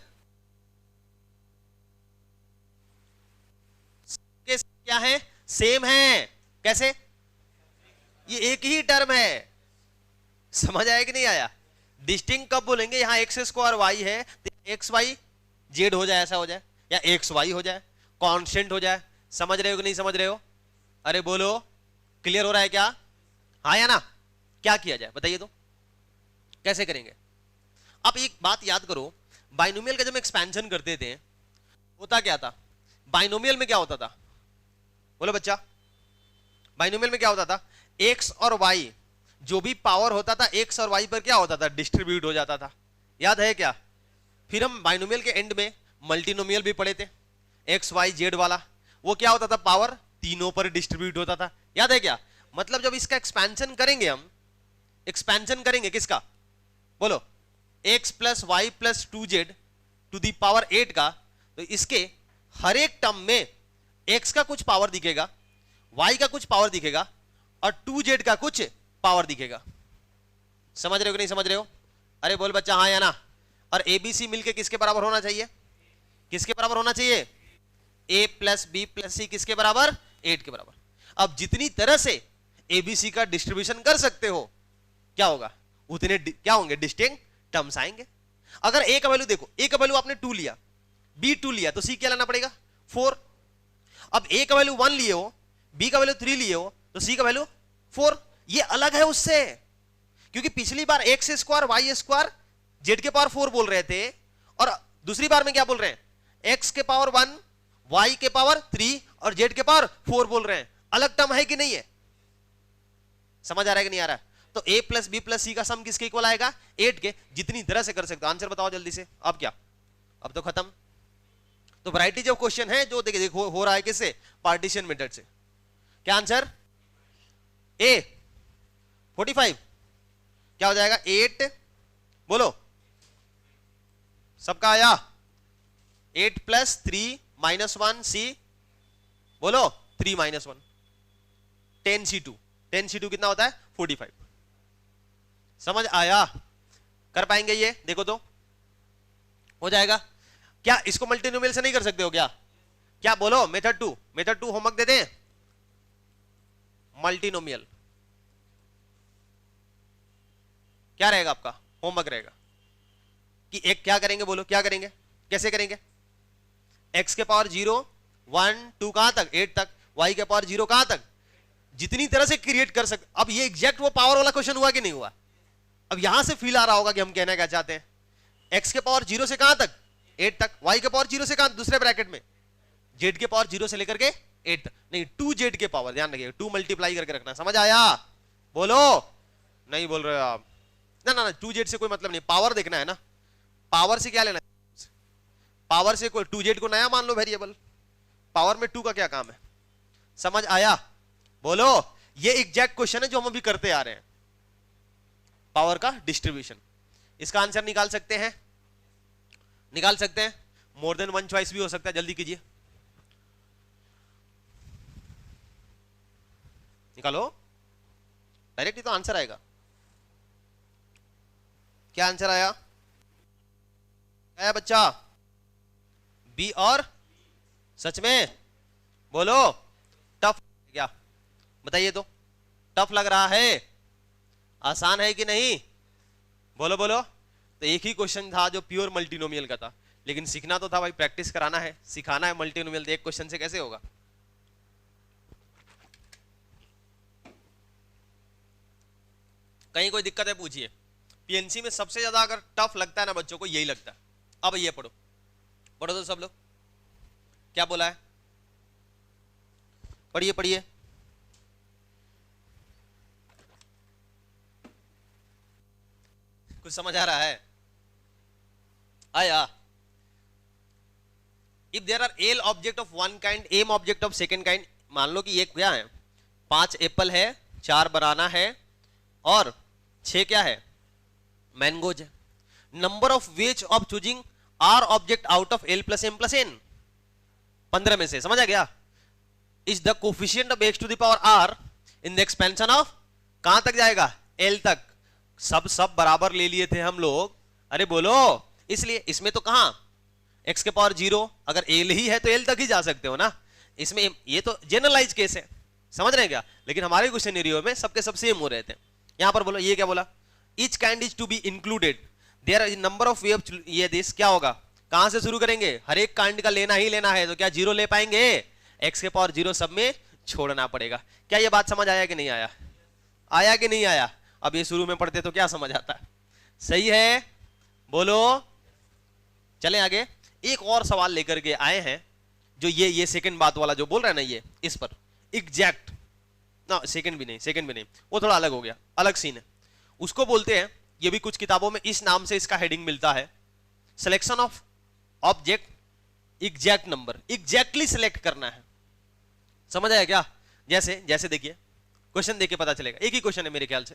A: क्या है? सेम है। कैसे? ये एक ही टर्म है। समझ आया कि नहीं आया? डिस्टिंक्ट कब बोलेंगे? यहां एक्स स्क्वायर वाई है तो एक्स वाई जेड हो जाए, ऐसा हो जाए, या एक्स वाई हो जाए, कांस्टेंट हो जाए। समझ रहे हो कि नहीं समझ रहे हो? अरे बोलो, क्लियर हो रहा है क्या? हाँ या ना? क्या किया जाए बताइए तो, कैसे करेंगे? अब एक बात याद करो, बाइनोमियल का जब एक्सपेंशन करते थे होता क्या था? बाइनोमियल में क्या होता था? बोलो बच्चा, बाइनोमियल में क्या होता था? एक्स और वाई जो भी पावर होता था एक्स और वाई पर क्या होता था? डिस्ट्रीब्यूट हो जाता था। याद है क्या? फिर हम बाइनोमियल के एंड में मल्टीनोमियल भी पढ़े थे, एक्स वाई जेड वाला। वो क्या होता था? पावर तीनों पर डिस्ट्रीब्यूट होता था। याद है क्या? मतलब जब इसका एक्सपेंशन करेंगे हम, एक्सपेंशन करेंगे किसका? बोलो, x plus y plus 2z to the power 8 का, तो इसके हर एक टर्म में x का कुछ पावर दिखेगा, y का कुछ पावर दिखेगा और 2z का कुछ पावर दिखेगा। समझ रहे हो कि नहीं समझ रहे हो? अरे बोल बच्चा हाँ या ना? और ABC मिलके किसके बराबर होना चाहिए? किसके बराबर होना चाहिए? a प्लस बी प्लस सी किसके बराबर? 8 के बराबर। अब जितनी तरह से ABC का डिस्ट्रीब्यूशन कर सकते हो, क्या होगा? उतने क्या होंगे? डिस्टिंक्ट टर्म्स आएंगे। अगर a का वैल्यू देखो, a का वैल्यू आपने 2 लिया, b 2 लिया, तो c क्या लाना पड़ेगा? 4। अब a का वैल्यू 1 लिए हो, b का वैल्यू 3 लिए हो, तो c का वैल्यू 4। ये अलग है उससे, क्योंकि पिछली बार x square y square z के पावर 4 बोल रहे थे, और दूसरी बार में क्या बोल रहे हैं? एक्स के पावर 1 वाई के पावर 3 और जेड के पावर 4 बोल रहे हैं। अलग टर्म है कि नहीं है? समझ आ रहा है कि नहीं आ रहा है? तो a प्लस बी प्लस सी का सम किसके इक्वल आएगा? 8 के। जितनी तरह से कर सकते हो। आंसर बताओ जल्दी से। अब क्या? अब तो खत्म। तो वैरायटी जो क्वेश्चन है जो देखिए हो रहा है किससे? पार्टीशन मेथड से। क्या आंसर? ए 45 क्या हो जाएगा? 8 बोलो, सबका आया? 8 प्लस 3 माइनस 1 सी बोलो, 3 माइनस 1 10c2। 10c2 कितना होता है? 45। समझ आया? कर पाएंगे ये? देखो तो हो जाएगा क्या? इसको मल्टीनोमियल से नहीं कर सकते हो क्या? क्या बोलो? मेथड 2। मेथड 2 होमवर्क देते हैं। मल्टीनोमियल क्या रहेगा आपका? होमवर्क रहेगा कि एक क्या करेंगे? बोलो क्या करेंगे? कैसे करेंगे? x के पावर 0 1 2 कहां तक? 8 तक। y के पावर 0 कहां तक? जितनी तरह से क्रिएट कर सकते। अब ये एग्जैक्ट वो पावर वाला क्वेश्चन हुआ कि नहीं हुआ? अब यहां से फील आ रहा होगा कि हम कहना क्या चाहते हैं। x के पावर 0 से कहां तक? 8 तक। y के पावर 0 से कहां? दूसरे ब्रैकेट में z के पावर 0 से लेकर के 8 तक। नहीं, 2z के पावर, ध्यान रखिएगा, 2 मल्टीप्लाई करके रखना। समझ आया? बोलो। नहीं बोल रहे हो आप? ना ना ना, 2z से कोई मतलब नहीं, पावर देखना है ना। पावर से क्या लेना है? पावर से कोई 2z को नया मान लो वेरिएबल, पावर में 2 का क्या काम है? समझ आया? बोलो। ये एग्जैक्ट क्वेश्चन है जो हम अभी करते आ रहे हैं, पावर का डिस्ट्रीब्यूशन। इसका आंसर निकाल सकते हैं? निकाल सकते हैं। मोर देन वन चॉइस भी हो सकता है, जल्दी कीजिए, निकालो। डायरेक्ट ही तो आंसर आएगा। क्या आंसर आया? आया बच्चा? बी और सच में बोलो। टफ क्या बताइए तो, टफ लग रहा है? आसान है कि नहीं? बोलो बोलो। तो एक ही क्वेश्चन था जो प्योर मल्टीनोमियल का था, लेकिन सीखना तो था भाई, प्रैक्टिस कराना है, सिखाना है मल्टीनोमियल। एक क्वेश्चन से कैसे होगा? कहीं कोई दिक्कत है पूछिए। पीएनसी में सबसे ज्यादा अगर टफ लगता है ना बच्चों को, यही लगता है। अब ये पढ़ो, पढ़ो तो सब लोग। क्या बोला है? पढ़िए पढ़िए। कुछ समझ आ रहा है? आया? If there are l object of one kind, m object of second kind. मान लो कि ये क्या है? 5 एप्पल है, 4 बनाना है और 6 क्या है? मैंगोज है। Number of ways of choosing r object out of l plus m plus n. 15 में से, समझ आ गया? Is the coefficient of x to the power r in the expansion of, कहां तक जाएगा? एल तक। सब बराबर ले लिए थे हम लोग। अरे बोलो। इसलिए इसमें तो कहां x के पावर 0, अगर एल ही है तो एल तक ही जा सकते हो ना। इसमें ये तो जनरलाइज केस है, समझ रहे हैं क्या? लेकिन हमारे कुछ सिनेरियो में सबके सब सेम हो रहे थे। यहां पर बोलो, ये क्या बोला? Each kind is to be included there are number of way of, ये दिस क्या होगा? कहां से शुरू करेंगे? हर एक काइंड का लेना ही लेना है, तो क्या 0 ले पाएंगे? x के पावर 0 सब में छोड़ना पड़ेगा। क्या ये बात समझ आया कि नहीं आया? आया कि नहीं आया? अब ये शुरू में पढ़ते तो क्या समझ आता है? सही है, बोलो। चले आगे। एक और सवाल लेकर के आए हैं, जो ये सेकंड बात वाला जो बोल रहा है ना, ये इस पर एग्जैक्ट ना, सेकंड भी नहीं, वो थोड़ा अलग हो गया, अलग सीन है। उसको बोलते हैं, ये भी कुछ किताबों में इस नाम से इसका हेडिंग मिलता है, selection of object exact number. Exactly select करना है, समझ आया क्या? जैसे देखिए, क्वेश्चन देके पता चलेगा। एक ही क्वेश्चन है मेरे ख्याल से।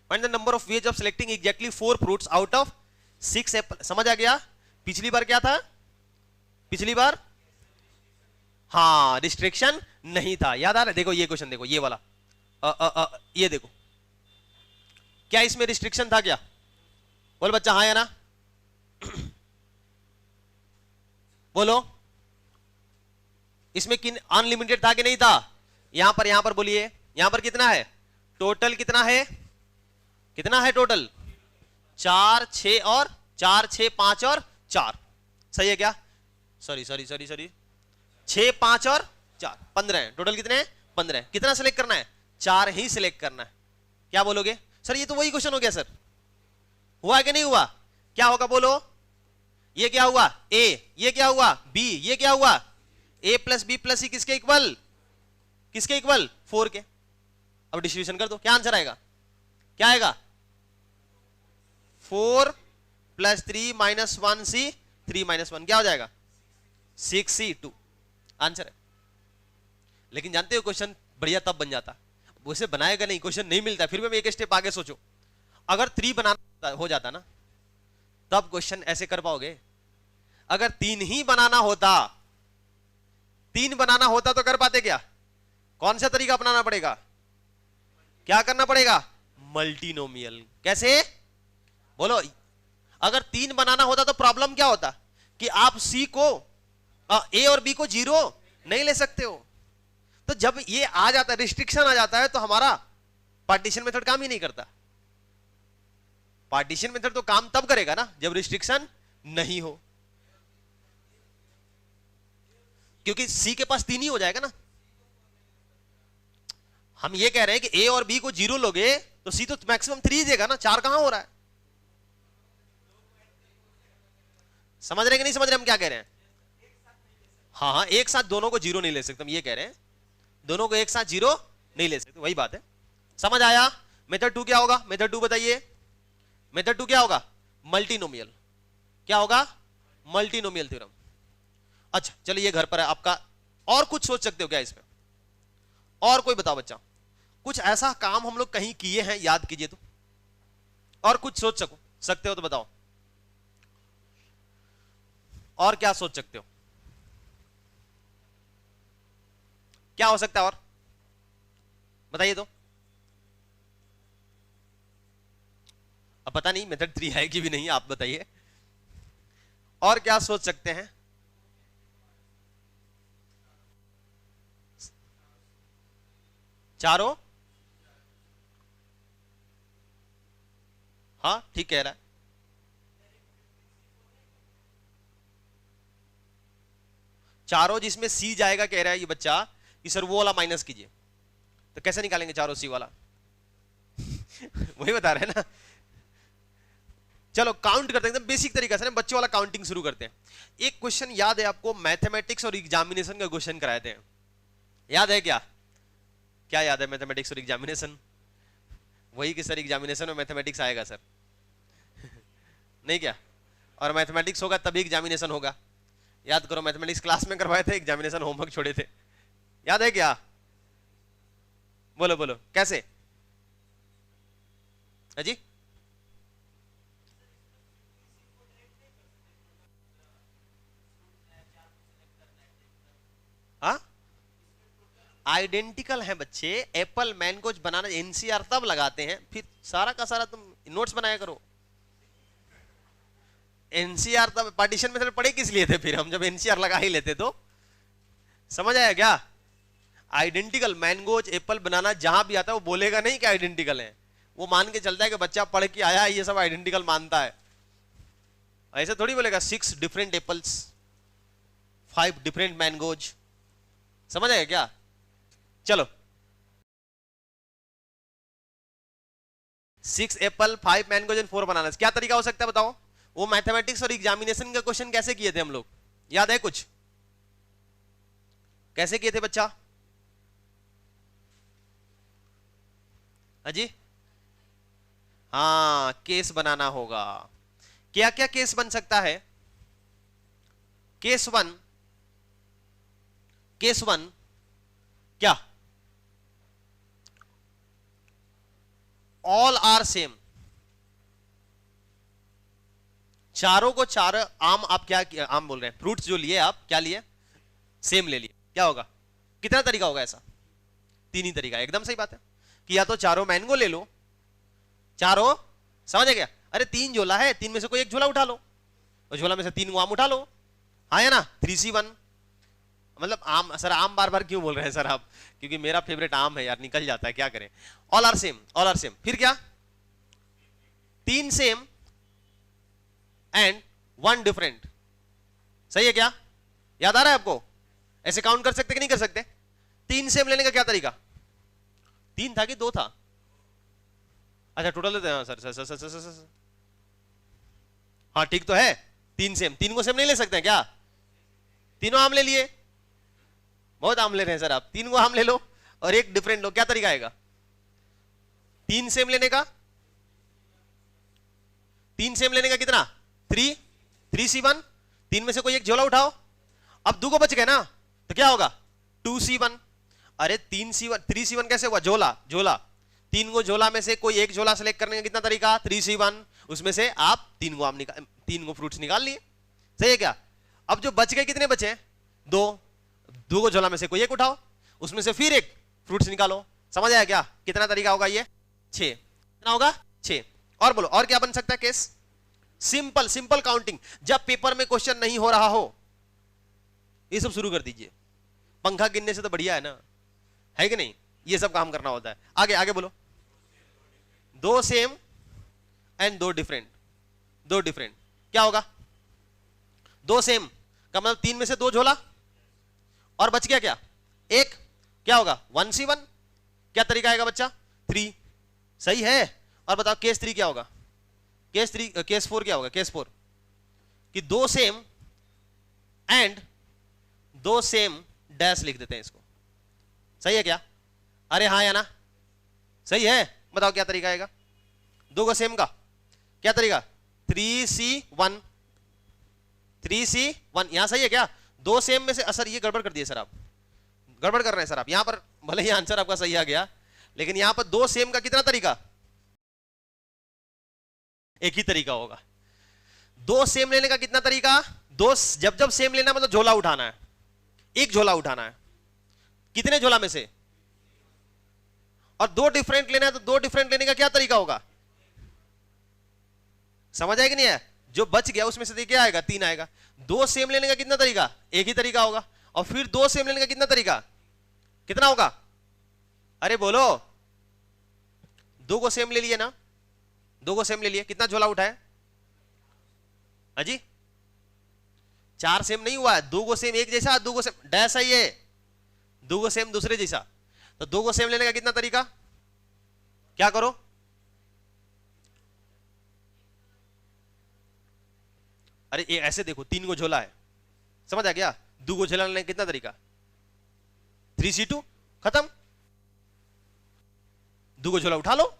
A: Find the number of ways of selecting exactly 4 fruits out of 6 Apple. समझ आ गया? पिछली बार क्या था? पिछली बार हाँ, रिस्ट्रिक्शन नहीं था, याद आ रहा है? देखो ये क्वेश्चन देखो, ये वाला ये देखो, क्या इसमें रिस्ट्रिक्शन था क्या? बोल बच्चा, हाँ या ना? बोलो। इसमें किन अनलिमिटेड था कि नहीं था? यहां पर बोलिए, यहां पर कितना है टोटल? कितना है? कितना है टोटल? 4 6 और 4 6 5 और 4। सही है क्या? सॉरी 6 5 और 4 15 है टोटल। कितने हैं? 15 है। कितना सिलेक्ट करना है? 4 ही सिलेक्ट करना है। क्या बोलोगे? सर ये तो वही क्वेश्चन हो गया सर। हुआ कि नहीं हुआ? क्या होगा बोलो? ये क्या हुआ? ए। ये क्या हुआ? बी। ये क्या हुआ? ए प्लस बी प्लस सी किसके इक्वल? किसके इक्वल? 4 के। अब डिस्ट्रीब्यूशन कर दो, क्या आंसर आएगा? क्या आएगा? 4 प्लस 3 माइनस 1 सी, 3 माइनस 1 क्या हो जाएगा? 6C2 आंसर है। लेकिन जानते हो क्वेश्चन बढ़िया तब बन जाता, उसे बनाएगा नहीं, क्वेश्चन नहीं मिलता, फिर भी एक स्टेप आगे सोचो। अगर 3 बनाना हो जाता ना, तब क्वेश्चन ऐसे कर पाओगे? अगर 3 ही बनाना होता, 3 बनाना होता तो कर पाते क्या? कौन सा तरीका अपनाना पड़ेगा? क्या करना पड़ेगा? मल्टीनोमियल। कैसे? बोलो। अगर 3 बनाना होता तो प्रॉब्लम क्या होता कि आप सी को ए और बी को 0 नहीं ले सकते हो। तो जब ये आ जाता है, रिस्ट्रिक्शन आ जाता है, तो हमारा पार्टीशन मेथड काम ही नहीं करता। पार्टीशन मेथड तो काम तब करेगा ना जब रिस्ट्रिक्शन नहीं हो, क्योंकि सी के पास 3 ही हो जाएगा ना। हम ये कह रहे हैं कि ए और बी को 0 लोगे तो सी तो मैक्सिमम 3 ही देगा ना, 4 कहां हो रहा है? समझ रहे कि नहीं समझ रहे हम क्या कह रहे हैं? हाँ, एक साथ दोनों को 0 नहीं ले सकते, हम ये कह रहे हैं दोनों को एक साथ 0 नहीं ले सकते, वही बात है। समझ आया? मेथड 2 क्या होगा? मेथड 2 बताइए। मेथड 2 क्या होगा? मल्टीनोमियल। क्या होगा? Multinomial theorem. अच्छा चलिए ये घर पर है आपका, और कुछ सोच सकते हो क्या इसमें? और कोई बताओ बच्चा, कुछ ऐसा काम हम लोग कहीं किए हैं, याद कीजिए तो, और कुछ सोच सकते हो तो बताओ, और क्या सोच सकते हो, क्या हो सकता है और बताइए तो। अब पता नहीं मेथड 3 है कि भी नहीं, आप बताइए और क्या सोच सकते हैं। चारों, हाँ ठीक कह रहा है। चारों जिसमें सी जाएगा कह रहा है ये बच्चा कि सर वो वाला माइनस कीजिए, तो कैसे निकालेंगे चारों सी वाला? वही बता रहे हैं ना। चलो काउंट करते हैं एकदम बेसिक तरीका से ना, बच्चों वाला काउंटिंग शुरू करते हैं। एक क्वेश्चन याद है आपको, मैथमेटिक्स और एग्जामिनेशन का क्वेश्चन कराए थे, याद है क्या? क्या याद है मैथमेटिक्स और एग्जामिनेशन? वही कि सर एग्जामिनेशन में मैथमेटिक्स आएगा सर। नहीं क्या? और मैथमेटिक्स होगा तभी एग्जामिनेशन होगा। याद करो, मैथमेटिक्स क्लास में करवाए थे, एग्जामिनेशन होमवर्क छोड़े थे, याद है क्या? बोलो बोलो कैसे? जी हाँ आइडेंटिकल है बच्चे, एप्पल मैंगोज बनाना एनसीआर तब लगाते हैं, फिर सारा का सारा तुम नोट्स बनाया करो। एनसीआर तब पार्टीशन में पढ़े किस लिए थे फिर हम, जब एनसीआर लगा ही लेते तो। समझ आया क्या? आइडेंटिकल मैंगोज एप्पल बनाना जहां भी आता है वो बोलेगा नहीं कि आइडेंटिकल है, वो मान के चलता है कि बच्चा पढ़ के आया है ये सब आइडेंटिकल मानता है। ऐसे थोड़ी बोलेगा 6 डिफरेंट एप्पल्स 5 डिफरेंट मैंगोज। समझ आया क्या? चलो 6 एप्पल 5 मैंगोज एंड 4 बनाना, क्या तरीका हो सकता है बताओ? वो मैथमेटिक्स और एग्जामिनेशन का क्वेश्चन कैसे किए थे हम लोग, याद है कुछ? कैसे किए थे बच्चा? अजी हाँ केस बनाना होगा। क्या क्या केस बन सकता है? केस वन, केस वन क्या? ऑल आर सेम, चारों को चार आम, आप क्या आम बोल रहे हैं, फ्रूट्स जो लिए आप क्या लिए? सेम ले लिए, क्या होगा? कितना तरीका होगा ऐसा? 3 ही तरीका, एकदम सही बात है कि या तो चारों मैंगो ले लो, चारों, समझ गया? अरे 3 झोला है, 3 में से कोई एक झोला उठा लो, और झोला में से 3 आम उठा लो, हाँ या ना? 3C1 मतलब आम। सर आम बार बार क्यों बोल रहे हैं सर आप? क्योंकि मेरा फेवरेट आम है यार, निकल जाता है, क्या करें। All are same, all are same, फिर क्या? 3 सेम एंड 1 डिफरेंट, सही है क्या? याद आ रहा है आपको? ऐसे काउंट कर सकते कि नहीं कर सकते? 3 सेम लेने का क्या तरीका? 3 था कि 2 था? अच्छा टोटल लेते हैं सर, सर हाँ ठीक तो है। 3 सेम, 3 को सेम नहीं ले सकते हैं क्या? तीनों आम ले लिए, बहुत आम ले रहे हैं सर आप, 3 को आम ले लो और 1 डिफरेंट लो, क्या तरीका आएगा 3 सेम लेने का? 3 सेम लेने का कितना? 3C1, 3 में से कोई एक झोला उठाओ, अब 2 को बच गए ना, तो क्या होगा? 2C1। अरे 3C1 कैसे हुआ? झोला, झोला, 3 को झोला में से कोई एक झोला सेलेक्ट करने का कितना तरीका? 3C1, उसमें से आप 3 को आम निकाल, 3 को फ्रूट्स निकाल लिए, सही है क्या? अब जो बच गए कितने बचे? 2 को झोला में से कोई एक उठाओ, उसमें से फिर एक फ्रूट्स निकालो। समझ आया क्या? कितना तरीका होगा ये? 6। कितना होगा? 6। और बोलो और क्या बन सकता है केस? सिंपल, सिंपल काउंटिंग, जब पेपर में क्वेश्चन नहीं हो रहा हो ये सब शुरू कर दीजिए, पंखा गिनने से तो बढ़िया है ना, है कि नहीं? ये सब काम करना होता है। आगे आगे बोलो। 2 सेम एंड 2 डिफरेंट, 2 डिफरेंट क्या होगा? 2 सेम का मतलब 3 में से 2 झोला और बच गया क्या? 1, क्या होगा? 1C1, क्या तरीका आएगा बच्चा? 3, सही है। और बताओ केस 3 क्या होगा? केस 4 क्या होगा? केस 4 कि 2 सेम एंड 2 सेम डैश लिख देते हैं इसको, सही है क्या? अरे हाँ या ना? सही है। बताओ क्या तरीका आएगा 2 का सेम का? क्या तरीका? 3C1, 3C1 यहां सही है क्या? दो सेम में से, सर ये गड़बड़ कर दिए सर, आप गड़बड़ कर रहे हैं सर आप। यहां पर भले ही आंसर आपका सही आ गया, लेकिन यहां पर दो सेम का कितना तरीका, एक ही तरीका होगा। दो सेम लेने का कितना तरीका, दो, जब जब सेम लेना मतलब झोला उठाना है, एक झोला उठाना है, कितने झोला में से, और दो डिफरेंट लेना है तो दो डिफरेंट लेने का क्या तरीका होगा, समझ आएगा नहीं है, जो बच गया उसमें से क्या आएगा, 3 आएगा। दो सेम लेने का कितना तरीका, एक ही तरीका होगा। और फिर दो सेम लेने का कितना तरीका, कितना होगा, अरे बोलो, दो को सेम ले लिए ना, दो को सेम ले लिए, कितना झोला उठाए, अजी 4 सेम नहीं हुआ है, दो को सेम एक जैसा, दो को सेम डैश है ये, दो को सेम दूसरे जैसा, तो दो को सेम लेने का कितना तरीका, क्या करो, अरे ये ऐसे देखो, 3 को झोला है, समझ आ गया, दो को झोला लेने का कितना तरीका, 3C2 खत्म, दो को झोला उठा लो,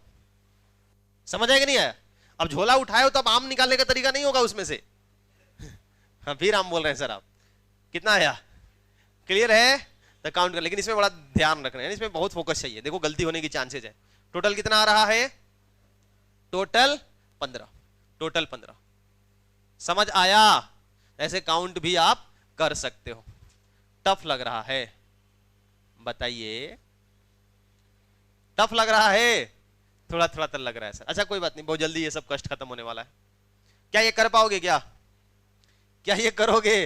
A: समझ आएगा नहीं आया। अब झोला उठाए हो तो अब आम निकालने का तरीका नहीं होगा उसमें से। हाँ फिर आम बोल रहे हैं सर आप, कितना आया, क्लियर है, तो काउंट कर, लेकिन इसमें बड़ा ध्यान रखना है, इसमें बहुत फोकस चाहिए, देखो गलती होने की चांसेस है। टोटल कितना आ रहा है, टोटल 15, टोटल 15, समझ आया। ऐसे काउंट भी आप कर सकते हो। टफ लग रहा है, बताइए, टफ लग रहा है, थोड़ा थोड़ा तो लग रहा है सर, अच्छा कोई बात नहीं, बहुत जल्दी ये सब कष्ट खत्म होने वाला है। क्या ये कर पाओगे, क्या क्या ये करोगे,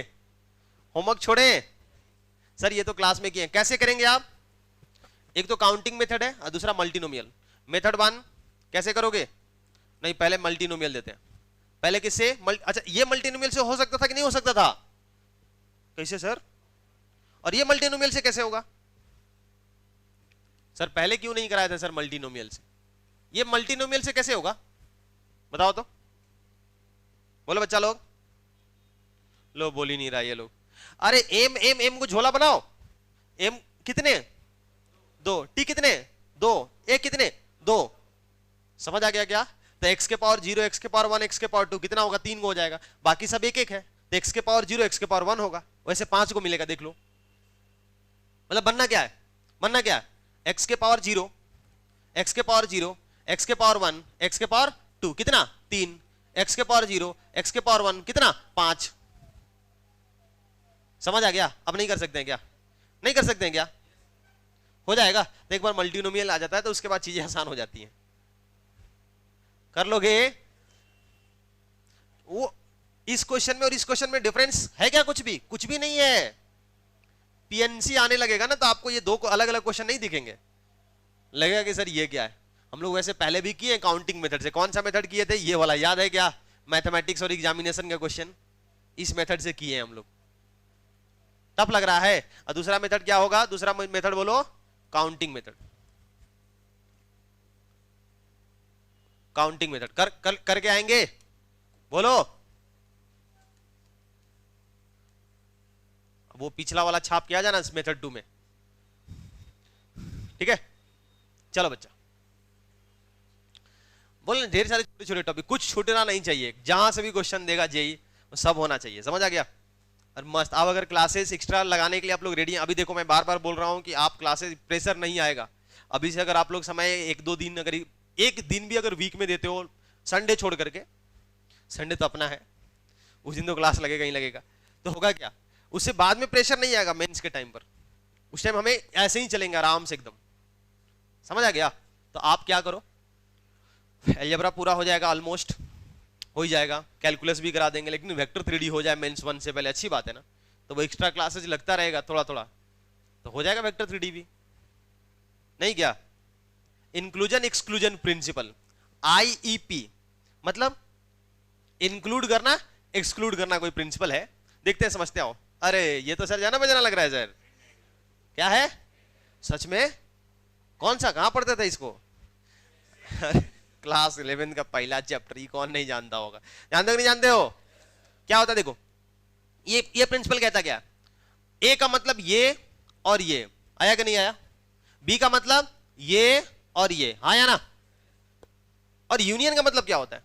A: होमवर्क छोड़े सर, ये तो क्लास में किए, कैसे करेंगे आप, एक तो काउंटिंग मेथड है और दूसरा मल्टीनोमियल मेथड। 1 कैसे करोगे, नहीं पहले मल्टीनोमियल देते हैं, पहले किससे, अच्छा ये मल्टीनोमियल से हो सकता था कि नहीं हो सकता था, कैसे सर, और ये मल्टीनोमियल से कैसे होगा सर, पहले क्यों नहीं कराया था सर मल्टीनोमियल से, ये मल्टीनोमियल से कैसे होगा, बताओ तो, बोलो बच्चा लोग, लो बोल ही नहीं रहा ये लोग। अरे एम एम एम को झोला बनाओ, एम कितने, 2, टी कितने, 2, ए कितने, 2, समझ आ गया क्या, तो x के पावर 0, x के पावर 1, x के पावर 2 कितना होगा, 3 को हो जाएगा, बाकी सब एक एक है, तो x के पावर 0, x के पावर 1 होगा, वैसे 5 को मिलेगा, देख लो, मतलब बनना क्या है, बनना क्या है, x के पावर 0, x के पावर 0, x के पावर 1, x के पावर 2 कितना, 3, x के पावर 0, x के पावर 1 कितना, 5, समझ आ गया। अब नहीं कर सकते हैं क्या, नहीं कर सकते हैं क्या, हो जाएगा, तो एक बार मल्टीनोमियल आ जाता है तो उसके बाद चीजें आसान हो जाती हैं, कर लोगे। वो इस क्वेश्चन में और इस क्वेश्चन में डिफरेंस है क्या, कुछ भी नहीं है। पीएनसी आने लगेगा ना तो आपको ये दो अलग अलग क्वेश्चन नहीं दिखेंगे, लगेगा कि सर ये क्या है। हम लोग वैसे पहले भी किए काउंटिंग मेथड से, कौन सा मेथड किए थे, ये वाला याद है क्या, मैथमेटिक्स और एग्जामिनेशन का क्वेश्चन इस मेथड से किए हैं हम लोग। टफ लग रहा है। और दूसरा मेथड क्या होगा, दूसरा मेथड बोलो, काउंटिंग मेथड, काउंटिंग मेथड करके आएंगे, बोलो। वो पिछला वाला छाप किया जाना इस मेथड 2 में, ठीक है। चलो बच्चा, बोले ढेर सारे छोटे छोटे टॉपिक, कुछ छूटना नहीं चाहिए, जहां से भी क्वेश्चन देगा जेई सब होना चाहिए, समझ आ गया। और मस्त, अब अगर क्लासेस एक्स्ट्रा लगाने के लिए आप लोग रेडी हैं, अभी देखो मैं बार बार बोल रहा हूं कि आप क्लासेस, प्रेशर नहीं आएगा अभी से। अगर आप लोग समय 1-2 दिन, अगर एक दिन भी अगर वीक में देते हो, संडे छोड़ करके, संडे तो अपना है, उस दिन तो क्लास लगेगा ही लगेगा, तो होगा क्या, उससे बाद में प्रेशर नहीं आएगा मेंस के टाइम पर, उस टाइम हमें ऐसे ही चलेंगे आराम से एकदम, समझ आ गया। तो आप क्या करो, अलजेब्रा पूरा हो जाएगा, ऑलमोस्ट हो ही जाएगा, कैलकुलस भी करा देंगे, लेकिन वेक्टर 3D हो जाए मेंस 1 से पहले, अच्छी बात है ना। तो वो एक्स्ट्रा क्लासेस लगता रहेगा थोड़ा थोड़ा, तो हो जाएगा वेक्टर 3D भी, नहीं क्या। इंक्लूजन एक्सक्लूजन प्रिंसिपल, IEP मतलब इंक्लूड करना एक्सक्लूड करना, कोई प्रिंसिपल है, देखते हैं समझते हो। अरे ये तो सर जाना बजाना लग रहा है सर, क्या है सच में, कौन सा, कहां पढ़ते थे इसको क्लास 11 का पहला चैप्टर, ये कौन नहीं जानता होगा, जानते हो नहीं जानते हो, क्या होता है देखो, ये प्रिंसिपल कहता क्या, ए का मतलब ये और ये, आया कि नहीं आया, बी का मतलब ये और ये, आया ना। और यूनियन का मतलब क्या होता है,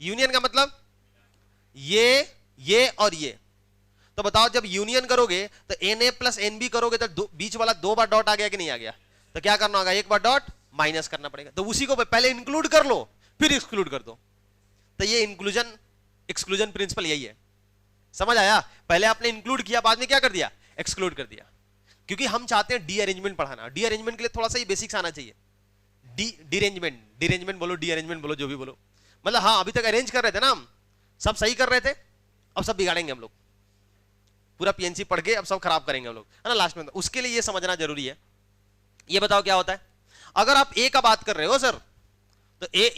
A: यूनियन का मतलब ये और ये, तो बताओ जब यूनियन करोगे तो एन ए प्लस एन बी करोगे तो बीच वाला 2 बार डॉट आ गया कि नहीं आ गया? तो क्या करना होगा? 1 बार डॉट माइनस करना पड़ेगा। तो उसी को पहले इंक्लूड कर लो फिर एक्सक्लूड कर दो। तो ये इंक्लूजन एक्सक्लूजन प्रिंसिपल यही है। समझ आया? पहले आपने इंक्लूड किया, बाद में क्या कर दिया? एक्सक्लूड कर दिया। क्योंकि हम चाहते हैं डी अरेंजमेंट पढ़ाना। डी अरेंजमेंट के लिए थोड़ा सा ही बेसिक्स आना चाहिए। डीरेंजमेंट बोलो, डी अरेंजमेंट बोलो, जो भी बोलो, मतलब हाँ अभी तक अरेंज कर रहे थे ना हम, सब सही कर रहे थे, अब सब बिगाड़ेंगे हम लोग। पूरा पीएनसी पढ़ के अब सब खराब करेंगे हम लोग, है ना लास्ट में। उसके लिए ये समझना जरूरी है। ये बताओ क्या होता है अगर आप ए का बात कर रहे हो सर, तो ए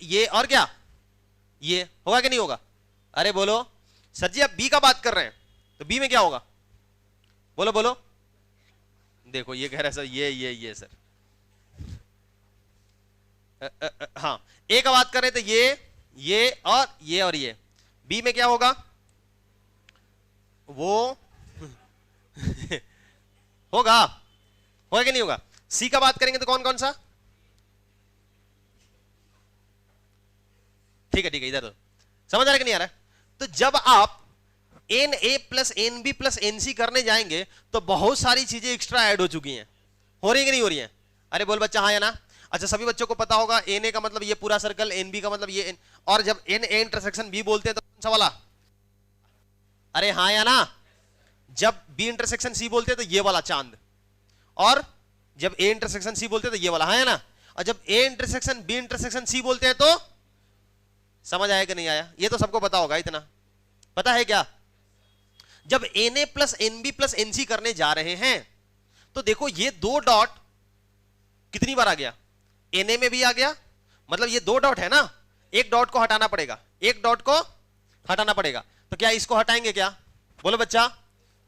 A: ये और क्या ये होगा कि नहीं होगा? अरे बोलो सर जी, आप बी का बात कर रहे हैं तो बी में क्या होगा? बोलो बोलो। देखो ये कह रहे सर ये सर हाँ, ए का बात कर रहे थे ये और ये। बी में क्या होगा? वो होगा कि नहीं होगा? सी का बात करेंगे तो कौन कौन सा? ठीक है इधर तो समझ आ रहा है कि नहीं आ रहा है? तो जब आप एन ए plus n b plus n c करने जाएंगे तो बहुत सारी चीजें एक्स्ट्रा ऐड हो चुकी हैं। हो रही है कि नहीं हो रही है? अरे बोल बच्चा हाँ या ना? अच्छा सभी बच्चों को पता होगा एन ए का मतलब ये पूरा सर्कल, एन बी का मतलब ये और जब एन ए इंटरसेक्शन बी बोलते हैं तो कौन सा वाला? अरे हाँ या ना? जब बी इंटरसेक्शन सी बोलते हैं तो ये वाला चांद, और जब ए इंटरसेक्शन सी बोलते हैं तो ये वाला, हाँ या ना? और जब a intersection b intersection c बोलते हैं तो समझ आया कि नहीं आया? ये तो सबको पता होगा। इतना पता है क्या? जब एन ए plus n b plus n c करने जा रहे हैं तो देखो ये 2 डॉट कितनी बार आ गया? एन ए में भी आ गया, मतलब ये 2 डॉट है ना, एक डॉट को हटाना पड़ेगा, एक डॉट को हटाना पड़ेगा। तो क्या इसको हटाएंगे क्या? बोलो बच्चा,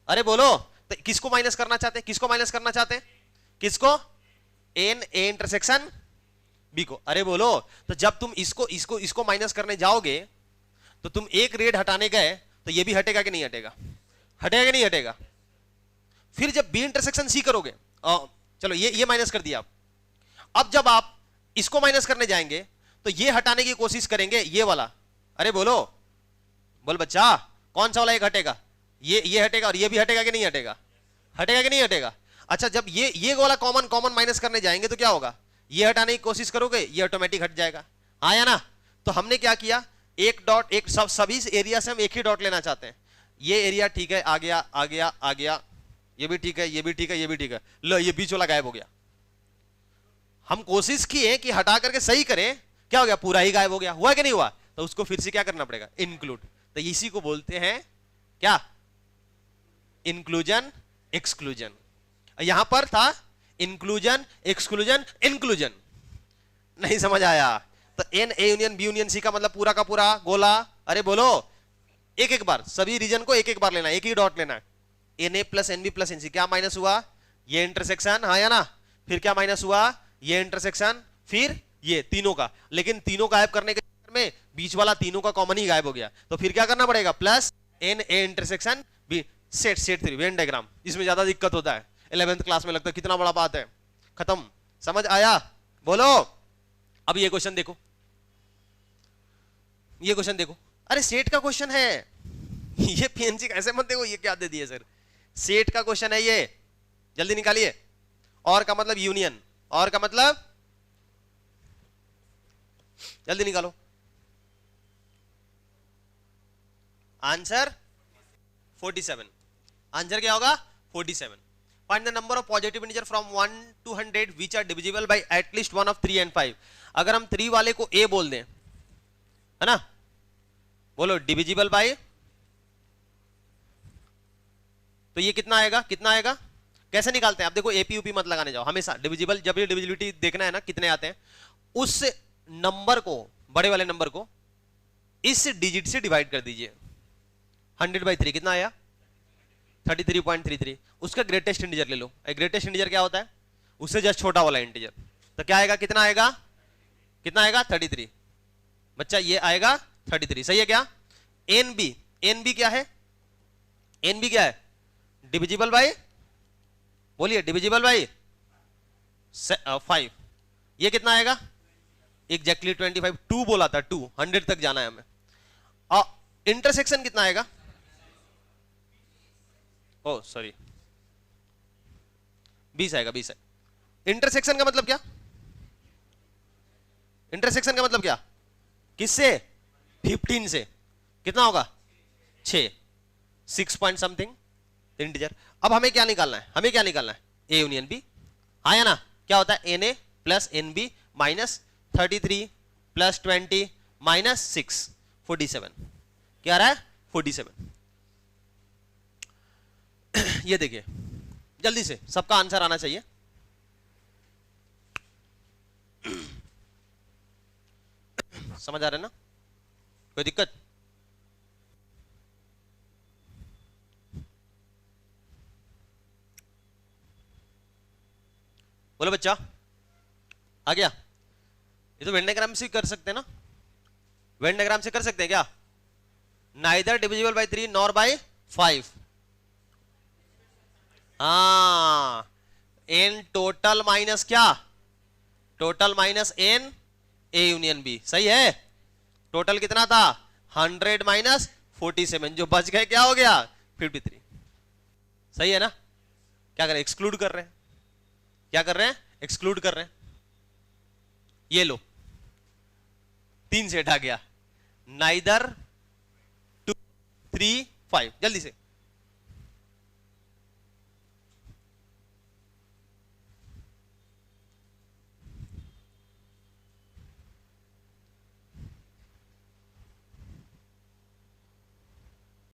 A: अरे बोलो। तो किसको माइनस करना चाहते हैं? किसको माइनस करना चाहते हैं? किसको? एन ए इंटरसेक्शन बी को। अरे बोलो। तो जब तुम इसको माइनस करने जाओगे तो तुम एक रेड हटाने गए तो ये भी हटेगा कि नहीं हटेगा? हटेगा कि नहीं हटेगा? फिर जब बी इंटरसेक्शन सी करोगे, चलो ये माइनस कर दिया। अब जब आप इसको माइनस करने जाएंगे तो ये हटाने की कोशिश करेंगे, ये वाला। अरे बोलो, बोल बच्चा, कौन सा वाला एक हटेगा? ये हटेगा और ये भी हटेगा कि नहीं हटेगा? हटेगा कि नहीं हटेगा? अच्छा जब ये वाला कॉमन माइनस करने जाएंगे तो क्या होगा? ये हटाने की कोशिश करोगे, ये ऑटोमेटिक हट जाएगा, हाँ या ना? तो हमने क्या किया, एक डॉट, एक सभी एरिया से हम एक ही डॉट लेना चाहते हैं। ये एरिया ठीक है, आ गया, ये भी ठीक है, ये भी ठीक है, ये भी ठीक है। लो ये बीच वाला गायब हो गया। हम कोशिश किए कि हटा करके सही करें, क्या हो गया? पूरा ही गायब हो गया। हुआ कि नहीं हुआ? तो उसको फिर से क्या करना पड़ेगा? इंक्लूड। तो इसी को बोलते हैं क्या? Inclusion exclusion. यहां पर था इंक्लूजन एक्सक्लूजन इंक्लूजन। नहीं समझ आया? तो एन ए यूनियन बी यूनियन सी का मतलब पूरा का पूरा गोला। अरे बोलो, एक बार सभी रीजन को एक बार लेना, एक ही डॉट लेना। एन ए plus n b plus n c, क्या माइनस हुआ? ये इंटरसेक्शन, हाँ या ना? फिर क्या माइनस हुआ? ये इंटरसेक्शन, फिर ये तीनों का। लेकिन तीनों गायब करने के चक्कर में बीच वाला तीनों का कॉमन ही गायब हो गया। तो फिर क्या करना पड़ेगा? Plus n A intersection B, set three, Venn diagram. इसमें ज्यादा दिक्कत होता है, 11th क्लास में लगता है कितना बड़ा बात है। खत्म। समझ आया? बोलो। अब ये क्वेश्चन देखो, ये क्वेश्चन देखो। अरे सेट का क्वेश्चन है ये, पीएनसी कैसे मत देखो, ये क्या दे दिए सर? सेट का क्वेश्चन है ये, जल्दी निकालिए। और का मतलब यूनियन, और का मतलब जल्दी निकालो। आंसर 47। आंसर क्या होगा? 47। Find the number of positive integer from 1 to 100 which are divisible by at least one of 3 and 5। अगर हम 3 वाले को a बोल दें, है ना? बोलो डिविजिबल बाय, तो ये कितना आएगा? कितना आएगा? कैसे निकालते हैं आप? देखो एपी यूपी मत लगाने जाओ हमेशा। डिविजिबल, जब ये डिविजिबिलिटी देखना है ना कितने आते हैं, उस नंबर को, बड़े वाले नंबर को इस डिजिट से डिवाइड कर दीजिए। 100/3 कितना आया? 33.33। उसका ग्रेटेस्ट इंटीजर ले लो। ग्रेटेस्ट इंटीजर क्या होता है? उससे जस्ट छोटा वाला इंटीजर। तो क्या आएगा? कितना आएगा? कितना आएगा? 33। बच्चा ये आएगा 33, सही है क्या? एन बी क्या है? एन बी क्या है? डिविजिबल बाय, बोलिए डिविजिबल बाय 5। ये कितना आएगा? एग्जैक्टली 25। 2 बोला था, 2 100 तक जाना है हमें। और इंटरसेक्शन कितना आएगा? ओ सॉरी 20 आएगा, 20 है। इंटरसेक्शन का मतलब क्या? इंटरसेक्शन का मतलब क्या? किससे? 15 से। कितना होगा? 6, 6 पॉइंट समथिंग इंटीजर। अब हमें क्या निकालना है? हमें क्या निकालना है? A union B. आया ना? क्या होता है? एन ए plus n B minus 33 plus 20 minus 6, 47। क्या आ रहा है? 47। ये देखिए जल्दी से सबका आंसर आना चाहिए। समझ आ रहा है ना? कोई दिक्कत? बोलो बच्चा, आ गया? ये तो वेन डायग्राम से कर सकते हैं ना? वेन डायग्राम से कर सकते हैं क्या? Neither divisible by 3 nor by 5। हाँ, एन टोटल माइनस क्या? टोटल माइनस एन ए यूनियन बी। सही है। टोटल कितना था? 100 माइनस 47, जो बच गए क्या हो गया? 53। सही है ना? क्या कर रहे हैं? एक्सक्लूड कर रहे हैं। क्या कर रहे हैं? एक्सक्लूड कर रहे हैं। ये लो 3 से हटा गया। नाइदर 2 3 5। जल्दी से